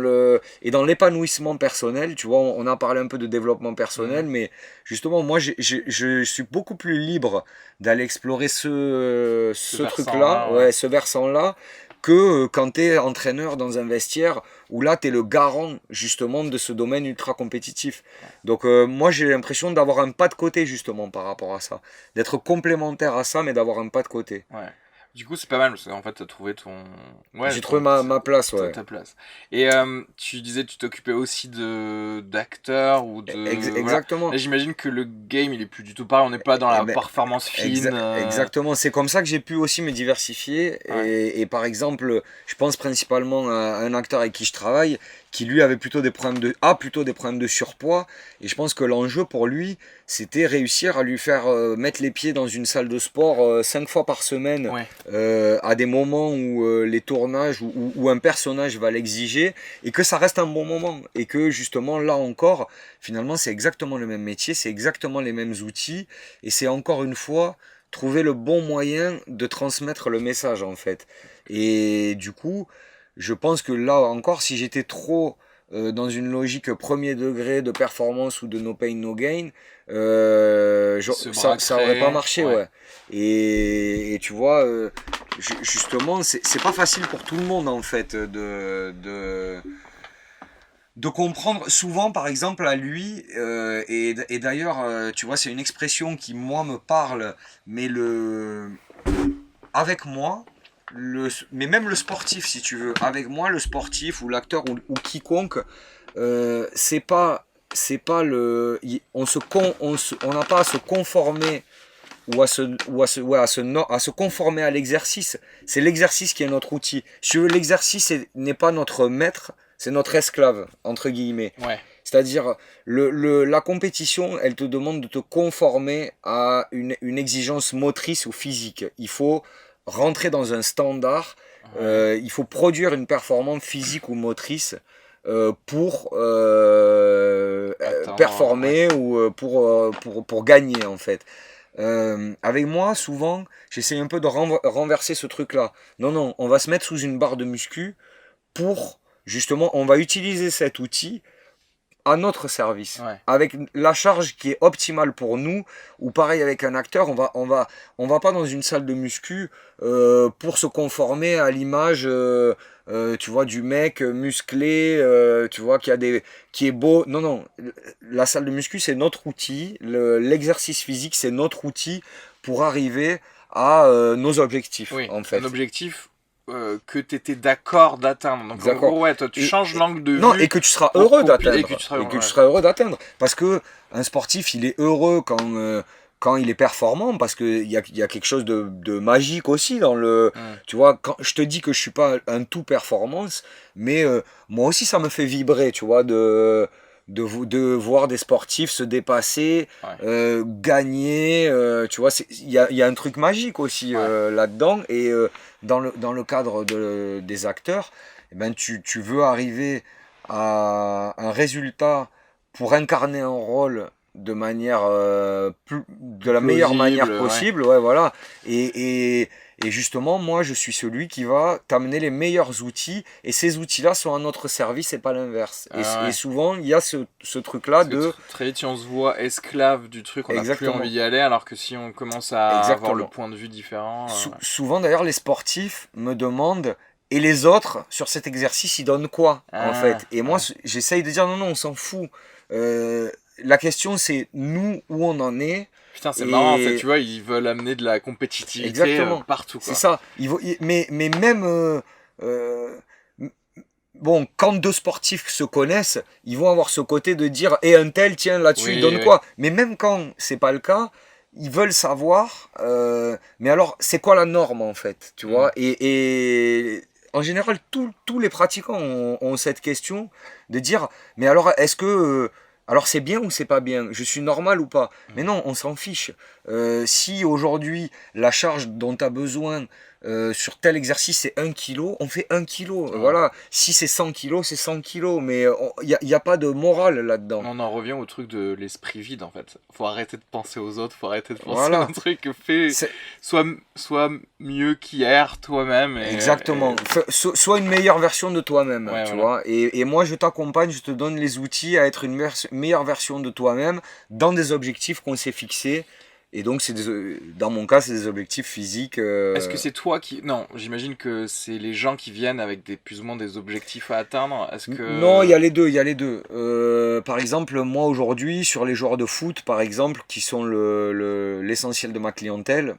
l'épanouissement personnel. Tu vois, on a parlé un peu de développement personnel, mais justement, moi, je suis beaucoup plus libre d'aller explorer ce truc-là, versant-là, ouais, ouais. ce versant-là, que quand tu es entraîneur dans un vestiaire où là, tu es le garant justement de ce domaine ultra compétitif. Donc moi, j'ai l'impression d'avoir un pas de côté justement par rapport à ça. D'être complémentaire à ça, mais d'avoir un pas de côté. Ouais. Du coup, c'est pas mal parce qu'en fait, t'as trouvé ton. Ouais, J'ai trouvé ma place, ouais. ta place. Et tu disais que tu t'occupais aussi d'acteurs ou de. Voilà. Exactement. Là, j'imagine que le game, il est plus du tout pareil. On n'est pas dans Eh la ben, performance fine. Exactement, c'est comme ça que j'ai pu aussi me diversifier. Ouais. Et par exemple, je pense principalement à un acteur avec qui je travaille, qui lui avait plutôt plutôt des problèmes de surpoids. Et je pense que l'enjeu pour lui, c'était réussir à lui faire mettre les pieds dans une salle de sport 5 fois par semaine, Ouais. à des moments où les tournages où un personnage va l'exiger, et que ça reste un bon moment. Et que justement, là encore, finalement, c'est exactement le même métier, c'est exactement les mêmes outils, et c'est encore une fois trouver le bon moyen de transmettre le message en fait. Et du coup, je pense que là encore, si j'étais trop dans une logique premier degré de performance ou de no pain no gain, ça aurait pas marché, ouais. Et tu vois, justement, c'est pas facile pour tout le monde en fait de comprendre. Souvent, par exemple, à lui, et d'ailleurs, tu vois, c'est une expression qui, moi, me parle, mais avec moi, mais même le sportif, si tu veux, avec moi, le sportif ou l'acteur ou quiconque, c'est pas on n'a pas à se conformer ou à se conformer à l'exercice. C'est l'exercice qui est notre outil. Si tu veux, l'exercice n'est pas notre maître, c'est notre esclave, entre guillemets. Ouais. C'est-à-dire, la compétition, elle te demande de te conformer à une exigence motrice ou physique. Il faut rentrer dans un standard, Ouais. il faut produire une performance physique ou motrice pour Attends, ouais. performer ou pour gagner en fait. Avec moi, souvent, j'essaie un peu de renverser ce truc-là. Non, non, on va se mettre sous une barre de muscu pour, justement, on va utiliser cet outil à notre service, Ouais. avec la charge qui est optimale pour nous, ou pareil avec un acteur, on va pas dans une salle de muscu pour se conformer à l'image, tu vois, du mec musclé, tu vois, qui est beau. Non, non, la salle de muscu c'est notre outil, l'exercice physique c'est notre outil pour arriver à nos objectifs, Oui, en un fait. objectif que tu étais d'accord d'atteindre. Donc en D'accord. gros, ouais, toi tu changes l'angle de Non, vue et que tu seras pour heureux copier et que d'atteindre. tu seras. Et que tu Ouais. seras heureux d'atteindre. Parce que un sportif, il est heureux quand il est performant, parce qu'il y a quelque chose de magique aussi dans le. Mm. Tu vois, quand je te dis que je suis pas un tout performance, mais moi aussi ça me fait vibrer, tu vois, de voir des sportifs se dépasser, Ouais. gagner, tu vois, il y a un truc magique aussi Ouais. là-dedans. Et dans le cadre des acteurs, eh ben, tu veux arriver à un résultat pour incarner un rôle de manière de Plus la meilleure plausible, manière ouais. possible, ouais, voilà. Et justement, moi, je suis celui qui va t'amener les meilleurs outils, et ces outils-là sont à notre service et pas l'inverse. Et Ouais. souvent, il y a ce truc-là Parce que de... très vite, si on se voit esclave du truc, on n'a plus envie Exactement, d'y aller, alors que si on commence à avoir le exactement. point de vue différent. Ouais. Souvent d'ailleurs les sportifs me demandent, et les autres sur cet exercice ils donnent quoi en Ah, fait. Et moi ouais. j'essaye de dire non, non, on s'en fout. La question c'est nous où on en est. Putain, c'est marrant en fait, Et tu vois, ils veulent amener de la compétitivité exactement, partout c'est quoi. ça. Mais même euh, bon, quand deux sportifs se connaissent, ils vont avoir ce côté de dire et un tel, tiens, là-dessus, il Oui, donne oui. quoi. Mais même quand c'est pas le cas, ils veulent savoir, mais alors, c'est quoi la norme en fait, tu Mm. vois. Et en général, tous les pratiquants ont cette question de dire, mais alors, est-ce que. Alors c'est bien ou c'est pas bien? Je suis normal ou pas? Mais Mm. non, on s'en fiche. Si aujourd'hui la charge dont tu as besoin sur tel exercice c'est 1 kilo, on fait 1 kilo. Ouais. Voilà. Si c'est 100 kilos, c'est 100 kilos. Mais y a pas de morale là-dedans. On en revient au truc de l'esprit vide en fait. Faut arrêter de penser aux autres, faut arrêter de penser à un Voilà. truc. Fais, C'est sois mieux qu'hier toi-même exactement. Sois une meilleure version de toi-même, ouais, tu voilà. vois. Et moi, je t'accompagne, je te donne les outils à être une meilleure version de toi-même dans des objectifs qu'on s'est fixés. Et donc, dans mon cas, c'est des objectifs physiques. Est-ce que c'est toi qui... Non, j'imagine que c'est les gens qui viennent avec plus ou moins des objectifs à atteindre. Est-ce Non, il y que... a les deux, il y a les deux. Par exemple, moi aujourd'hui, sur les joueurs de foot, par exemple, qui sont l'essentiel de ma clientèle,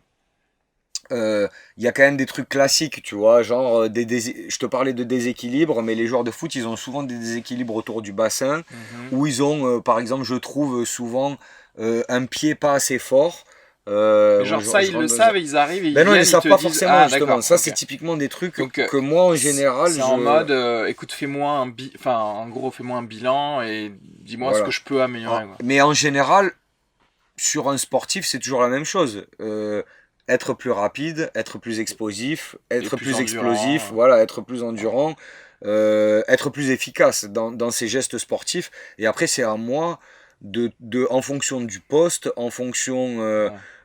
il y a quand même des trucs classiques, tu vois, genre je te parlais de déséquilibre, mais les joueurs de foot, ils ont souvent des déséquilibres autour du bassin, Mhm. où ils ont, par exemple, je trouve souvent un pied pas assez fort. Mais genre ça, Je ils le rentre savent et ils arrivent et ils Ben non, ils ne viennent, ils savent te pas disent... forcément, Ah justement. d'accord, Ça, c'est ok. typiquement des trucs Donc que moi, en général, c'est en mode, écoute, fais-moi enfin, en gros, fais-moi un bilan et dis-moi ce que voilà. je peux améliorer, quoi. Mais en général, sur un sportif, c'est toujours la même chose. Être plus rapide, être plus explosif, Et être plus plus endurant. explosif, voilà, être plus endurant, être plus efficace dans ses gestes sportifs. Et après, c'est à moi en fonction du poste, en fonction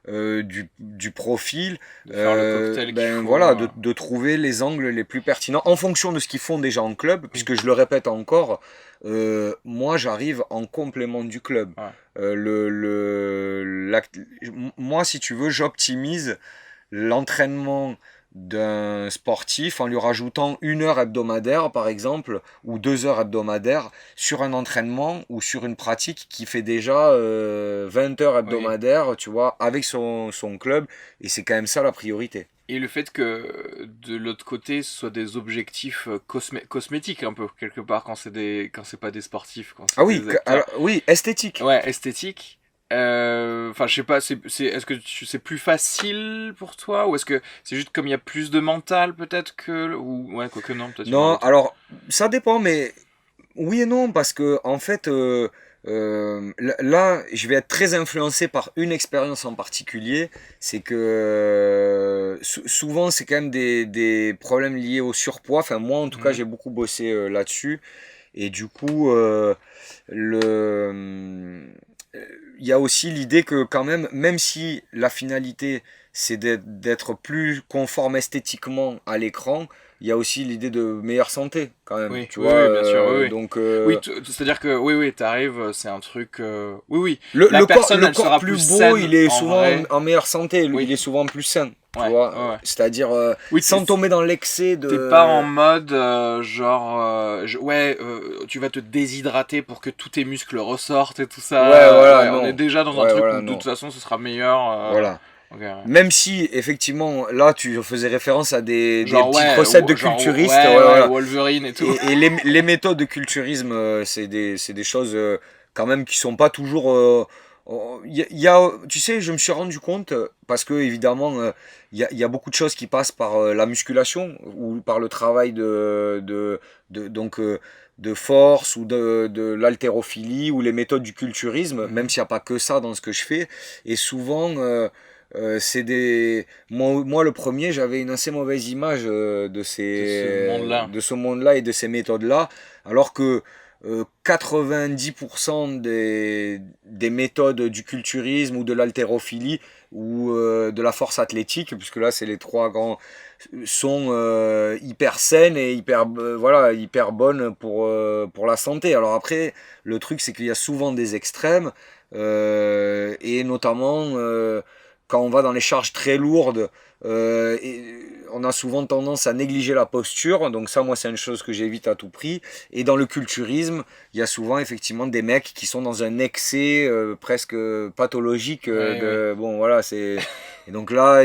Ouais. du profil, De faire le cocktail qu'il ben faut. voilà, de trouver les angles les plus pertinents en fonction de ce qu'ils font déjà en club, Oui. puisque je le répète encore, moi j'arrive en complément du club. Ouais. Moi, si tu veux, j'optimise l'entraînement d'un sportif en lui rajoutant 1 heure hebdomadaire, par exemple, ou 2 heures hebdomadaires sur un entraînement ou sur une pratique qui fait déjà 20 heures Oui. hebdomadaires, tu vois, avec son club. Et c'est quand même ça la priorité. Et le fait que de l'autre côté, ce soit des objectifs cosmétiques un peu, quelque part, quand c'est pas des sportifs, quand Ah c'est oui, des acteurs. alors, oui, esthétique. Ouais, esthétique. Enfin, je sais pas, est-ce que c'est plus facile pour toi ou est-ce que c'est juste comme il y a plus de mental peut-être que ou ouais, quoique non, peut-être il y en a Non, autant. alors, ça dépend, mais Oui et non, parce que en fait, là, je vais être très influencé par une expérience en particulier. C'est que souvent, c'est quand même des problèmes liés au surpoids. Enfin, moi, en tout cas, Mhm. j'ai beaucoup bossé là-dessus. Et du coup, le, euh, il y a aussi l'idée que quand même, même si la finalité c'est d'être plus conforme esthétiquement à l'écran, il y a aussi l'idée de meilleure santé quand même, Oui, tu oui, vois. oui, bien sûr, oui, oui. Donc Oui, c'est-à-dire que oui, oui, t'arrives, c'est un truc. Oui, oui. La le corps, personne, le elle corps sera plus plus beau, saine il est en souvent vrai. en meilleure santé, il Oui, est souvent plus sain, tu ouais, vois. ouais, ouais. C'est-à-dire Oui, sans tomber dans l'excès t'es pas en de. mode genre, ouais, tu vas te déshydrater pour que tous tes muscles ressortent et tout Ouais, ça. voilà, Ouais, on est non. déjà dans un Ouais, truc voilà, où de toute non. façon ce sera meilleur. Voilà. Ok, ouais. Même si, effectivement, là, tu faisais référence à des Genre, petites ouais, recettes de genre, culturistes, ouais, ouais, ouais, voilà. Wolverine et tout. Et les méthodes de culturisme, c'est des choses quand même qui sont pas toujours. Tu sais, je me suis rendu compte, parce que évidemment, il y a beaucoup de choses qui passent par la musculation ou par le travail donc, de force ou de l'haltérophilie ou les méthodes du culturisme, même Mhm. s'il n'y a pas que ça dans ce que je fais. Et souvent, c'est des. Moi, le premier, j'avais une assez mauvaise image De ce monde-là. de ce monde-là et de ces méthodes-là, alors que 90% des méthodes du culturisme ou de l'haltérophilie ou de la force athlétique, puisque là, c'est les trois grands, sont hyper saines et voilà, hyper bonnes pour la santé. Alors après, le truc, c'est qu'il y a souvent des extrêmes, et notamment quand on va dans les charges très lourdes, et on a souvent tendance à négliger la posture, donc ça, moi, c'est une chose que j'évite à tout prix. Et dans le culturisme, il y a souvent effectivement des mecs qui sont dans un excès presque pathologique Ouais, ouais. bon, voilà, c'est. Et donc là,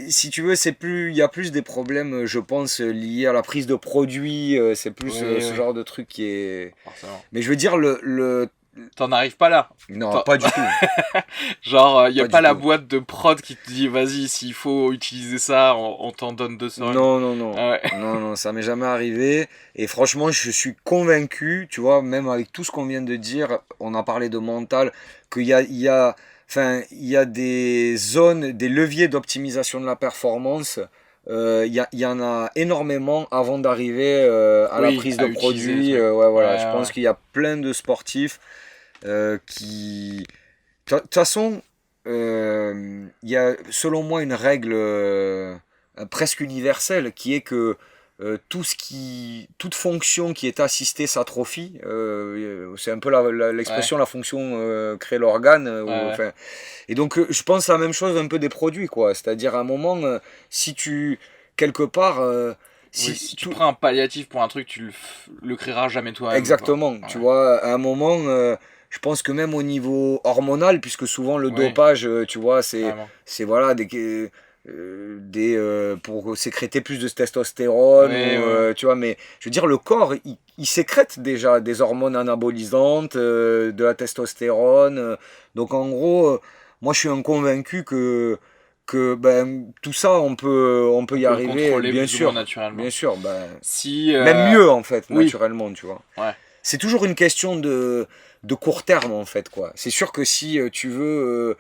si tu veux, il y a plus des problèmes, je pense, liés à la prise de produits. C'est plus Oui, ce oui, genre de truc qui est. forcément. Mais je veux dire, T'en arrives pas là. non, T'en- pas du tout. Genre, y a Pas pas du la tout. boîte de prod qui te dit, vas-y, s'il faut utiliser ça, on t'en donne 2 seringues. Non, non, non. Ah ouais. Non, non, ça m'est jamais arrivé. Et franchement, je suis convaincu, tu vois, même avec tout ce qu'on vient de dire, on a parlé de mental, enfin, il y a des zones, des leviers d'optimisation de la performance. Il y en a énormément avant d'arriver à la Oui, prise à de utiliser les produit. trucs. Ouais, Ouais, voilà. Je pense ouais. qu'il y a plein de sportifs qui. De toute façon, il y a selon moi une règle presque universelle qui est que toute fonction qui est assistée s'atrophie. C'est un peu Ouais, l'expression la fonction crée l'organe. ouais, ouais. Enfin, et donc je pense la même chose un peu des produits, quoi. C'est-à-dire à un moment, si tu quelque part, Oui, si si tu tout, prends un palliatif pour un truc, le créeras jamais toi-même, quoi. exactement, tu Ouais, vois, à un moment, je pense que même au niveau hormonal, puisque souvent le oui, dopage, tu vois, carrément. c'est voilà, pour sécréter plus de testostérone, Oui, ou, oui, tu vois, mais je veux dire, le corps, il sécrète déjà des hormones anabolisantes, de la testostérone. Donc en gros, moi je suis un convaincu que ben, tout ça, on peut on y peut le arriver, contrôler plus ou moins naturellement. bien sûr, ben, Si, même mieux en fait, oui, naturellement, tu vois. ouais, C'est toujours une question de court terme en fait, quoi. C'est sûr que si tu veux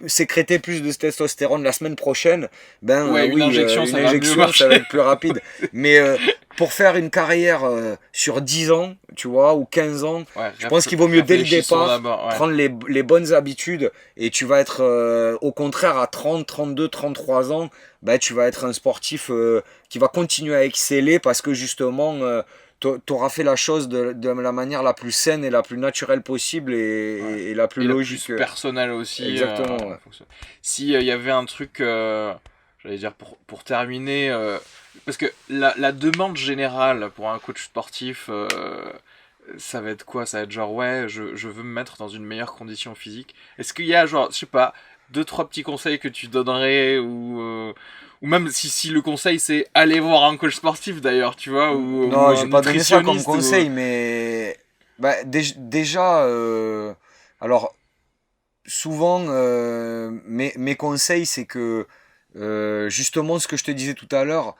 sécréter plus de testostérone la semaine prochaine, ben ouais, une oui, injection, une ça va mieux injection, ça va marcher. être plus rapide. Mais pour faire une carrière sur 10 ans, tu vois, ou 15 ans, Ouais, je pense qu'il vaut mieux dès le réfléchissons départ d'abord, ouais. prendre les bonnes habitudes et tu vas être au contraire à 30, 32, 33 ans, ben, tu vas être un sportif qui va continuer à exceller parce que justement t'auras fait la chose de la manière la plus saine et la plus naturelle possible Ouais. et la plus Et la plus logique. personnelle aussi. Exactement, ouais. Si il y avait un truc, j'allais dire pour terminer, parce que la demande générale pour un coach sportif, ça va être quoi? Ça va être genre, ouais, je veux me mettre dans une meilleure condition physique. Est-ce qu'il y a, genre, je sais pas, deux, trois petits conseils que tu donnerais ou même si le conseil c'est aller voir un coach sportif d'ailleurs, tu vois, ou Non, un j'ai pas donné ça comme nutritionniste ou. conseil, mais bah, déjà, alors souvent, mes conseils, c'est que justement ce que je te disais tout à l'heure,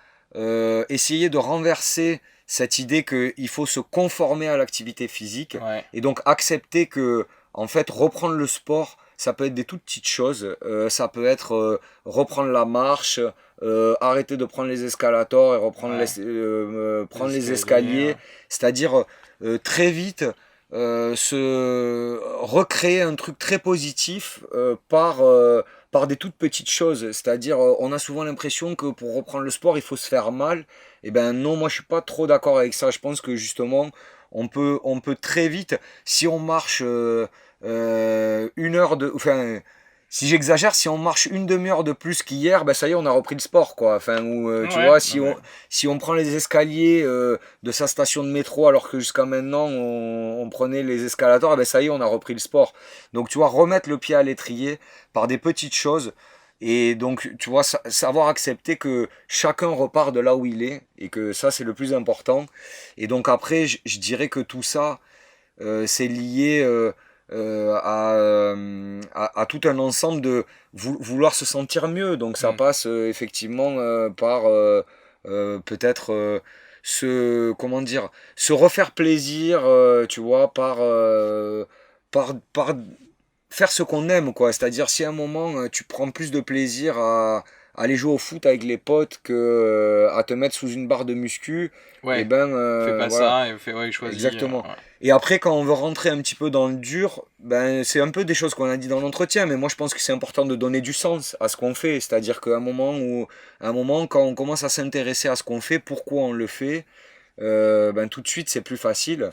essayer de renverser cette idée qu'il faut se conformer à l'activité physique Ouais. et donc accepter que, en fait, reprendre le sport, ça peut être des toutes petites choses. Ça peut être reprendre la marche, arrêter de prendre les escalators et reprendre Ouais. prendre les Escaliers, escaliers. C'est-à-dire très vite se recréer un truc très positif par des toutes petites choses. C'est-à-dire, on a souvent l'impression que pour reprendre le sport, il faut se faire mal. Eh ben non, moi je suis pas trop d'accord avec ça. Je pense que justement, on peut très vite, si on marche une heure de, enfin, si j'exagère, si on marche une demi-heure de plus qu'hier, ben ça y est, on a repris le sport, quoi. Enfin, ou tu Ouais, vois, ouais. si on prend les escaliers de sa station de métro, alors que jusqu'à maintenant on prenait les escalators, ben ça y est, on a repris le sport. Donc tu vois, remettre le pied à l'étrier par des petites choses. Et donc, tu vois, savoir accepter que chacun repart de là où il est, et que ça, c'est le plus important. Et donc après, je dirais que tout ça, c'est lié à tout un ensemble de vouloir se sentir mieux. Donc ça Mm. passe effectivement par peut-être comment dire, se refaire plaisir, tu vois, par faire ce qu'on aime, quoi. C'est-à-dire, si à un moment tu prends plus de plaisir à aller jouer au foot avec les potes que à te mettre sous une barre de muscu, et Ouais. ben Fais pas voilà. ça et fais, ouais, choisis. Exactement. Ouais. Et après, quand on veut rentrer un petit peu dans le dur, ben, c'est un peu des choses qu'on a dit dans l'entretien, mais moi je pense que c'est important de donner du sens à ce qu'on fait. C'est-à-dire à un moment, quand on commence à s'intéresser à ce qu'on fait, pourquoi on le fait, ben, tout de suite c'est plus facile.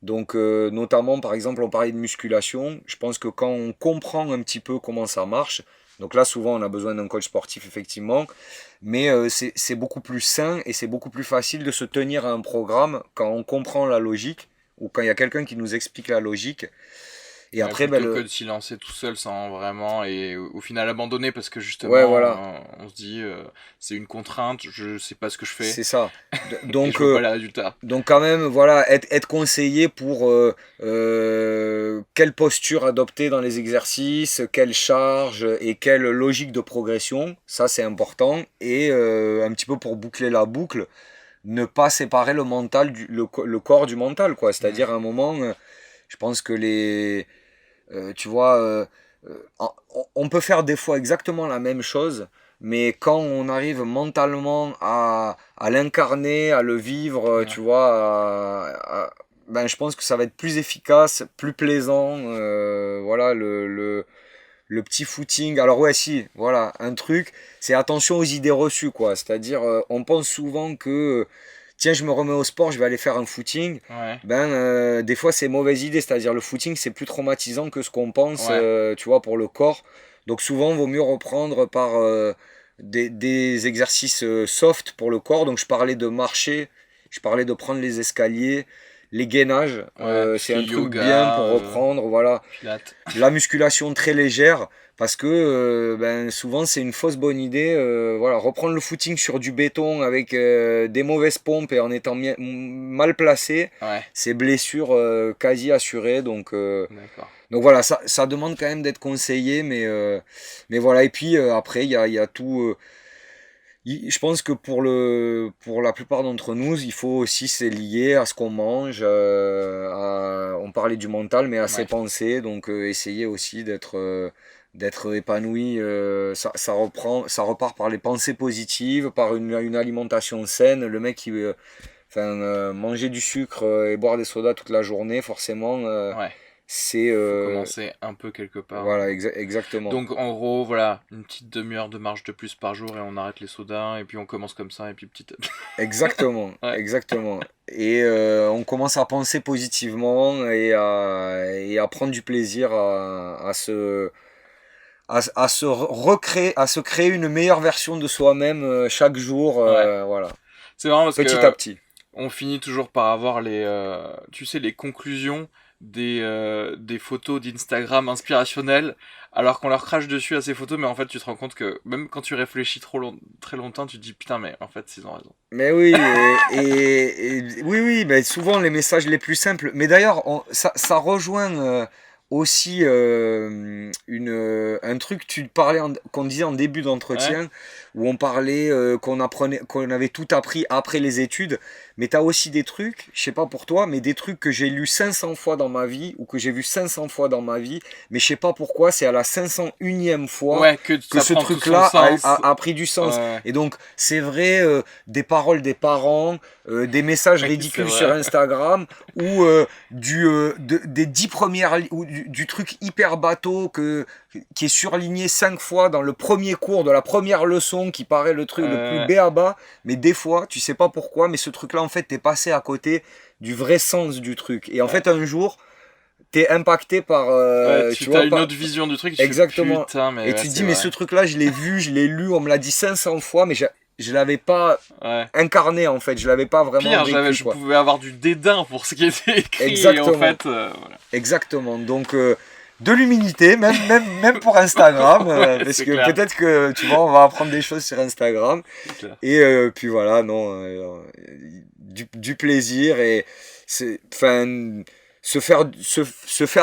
Donc, notamment, par exemple, on parlait de musculation. Je pense que quand on comprend un petit peu comment ça marche, donc là, souvent, on a besoin d'un coach sportif, effectivement, mais c'est beaucoup plus sain et c'est beaucoup plus facile de se tenir à un programme quand on comprend la logique ou quand il y a quelqu'un qui nous explique la logique. Et Ouais, après, ben, plutôt que de s'y lancer tout seul sans vraiment et au final abandonner parce que ouais, justement voilà, on se dit c'est une contrainte, je sais pas ce que je fais c'est ça. et je Donc, vois pas les résultats. Donc quand même, voilà, être conseillé pour quelle posture adopter dans les exercices, quelle charge et quelle logique de progression, ça c'est important. Et un petit peu pour boucler la boucle, ne pas séparer le mental le corps du mental, quoi. Mm. C'est-à-dire à un moment, je pense que tu vois, on peut faire des fois exactement la même chose, mais quand on arrive mentalement à l'incarner, à le vivre, Ouais. tu vois, ben, je pense que ça va être plus efficace, plus plaisant. Voilà, le petit footing. Alors ouais, si, voilà, un truc, c'est attention aux idées reçues, quoi. C'est-à-dire, on pense souvent que, tiens, je me remets au sport, je vais aller faire un footing. Ouais. Ben, des fois, c'est mauvaise idée. C'est-à-dire, le footing, c'est plus traumatisant que ce qu'on pense, Ouais. tu vois, pour le corps. Donc souvent, il vaut mieux reprendre par des exercices soft pour le corps. Donc je parlais de marcher, je parlais de prendre les escaliers, les gainages. Ouais, tout ce C'est qui est un truc bien yoga, pour reprendre, voilà. pilates. La musculation très légère parce que ben, souvent c'est une fausse bonne idée. Voilà, reprendre le footing sur du béton avec des mauvaises pompes et en étant mal placé, Ouais, c'est blessure quasi assurée. d'accord. Donc voilà, ça demande quand même d'être conseillé, mais voilà. Et puis après, il y a tout. Je pense que pour la plupart d'entre nous, il faut aussi c'est lié à ce qu'on mange. On parlait du mental, mais à ses Ouais. pensées. Donc essayer aussi d'être épanoui. Ça repart par les pensées positives, par une alimentation saine. Le mec qui manger du sucre et boire des sodas toute la journée, forcément, Ouais. c'est Faut commencer un peu quelque part. voilà exactement. Donc en gros, voilà, une petite demi-heure de marche de plus par jour et on arrête les sodas et puis on commence comme ça et puis petit à petit. Exactement, Ouais. exactement. Et on commence à penser positivement et à prendre du plaisir à se recréer, à se créer une meilleure version de soi-même chaque jour, Ouais. voilà, C'est marrant parce petit à que petit. on finit toujours par avoir tu sais, les conclusions des photos d'Instagram inspirationnelles, alors qu'on leur crache dessus à ces photos, mais en fait, tu te rends compte que même quand tu réfléchis très longtemps, tu te dis putain, mais en fait, ils ont raison. Mais oui, oui, oui, mais souvent les messages les plus simples. Mais d'ailleurs, ça rejoint. aussi un truc, qu'on disait en début d'entretien, où on parlait qu'on avait tout appris après les études, mais tu as aussi des trucs, je sais pas pour toi, mais des trucs que j'ai lus 500 fois dans ma vie, ou que j'ai vu 500 fois dans ma vie, mais je sais pas pourquoi, c'est à la 501e fois que que ce ça prend tout truc-là son sens. a pris du sens. Ouais. Et donc, c'est vrai, des paroles des parents, des messages Oui, ridicules c'est sur vrai. Instagram, ou des 10 premières, ou du truc hyper bateau qui est surligné 5 fois dans le premier cours de la première leçon, qui paraît le truc le plus béaba, mais des fois, tu sais pas pourquoi, mais ce truc-là, en fait, t'es passé à côté du vrai sens du truc. Et en fait, un jour, t'es impacté par tu vois as une par... autre vision du truc et tu Exactement. fais putain, mais Et tu te dis c'est mais vrai. ce truc là je l'ai vu, je l'ai lu, on me l'a dit 500 fois, mais je l'avais pas Ouais. incarné en fait, je l'avais pas vraiment Pire, vécu, je quoi. pouvais avoir du dédain pour ce qui était écrit. Exactement. Et en fait, voilà. Exactement. Donc de l'humilité, même pour Instagram, Ouais, parce c'est que clair. peut-être que tu vois, on va apprendre des choses sur Instagram. C'est clair. Et puis voilà, non, du plaisir et c'est, enfin, se faire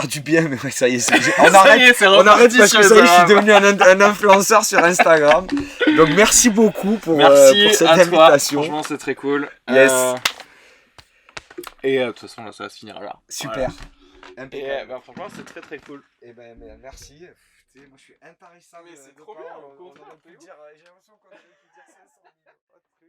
du bien. Mais ouais, ça y est, on Ça y est, c'est on arrête reparti parce sur que les ça y est, je suis Arabes. devenu un influenceur sur Instagram. Donc merci beaucoup pour Merci cette à toi. invitation. Franchement, c'est très cool. Yes. Et de toute façon, là, ça va se finir là. Super. Voilà. Et franchement, c'est très très cool. Et ben merci. Moi je suis intarissable. Mais c'est trop bien. On aurait pu dire, j'ai l'impression qu'on aurait pu dire 500 000.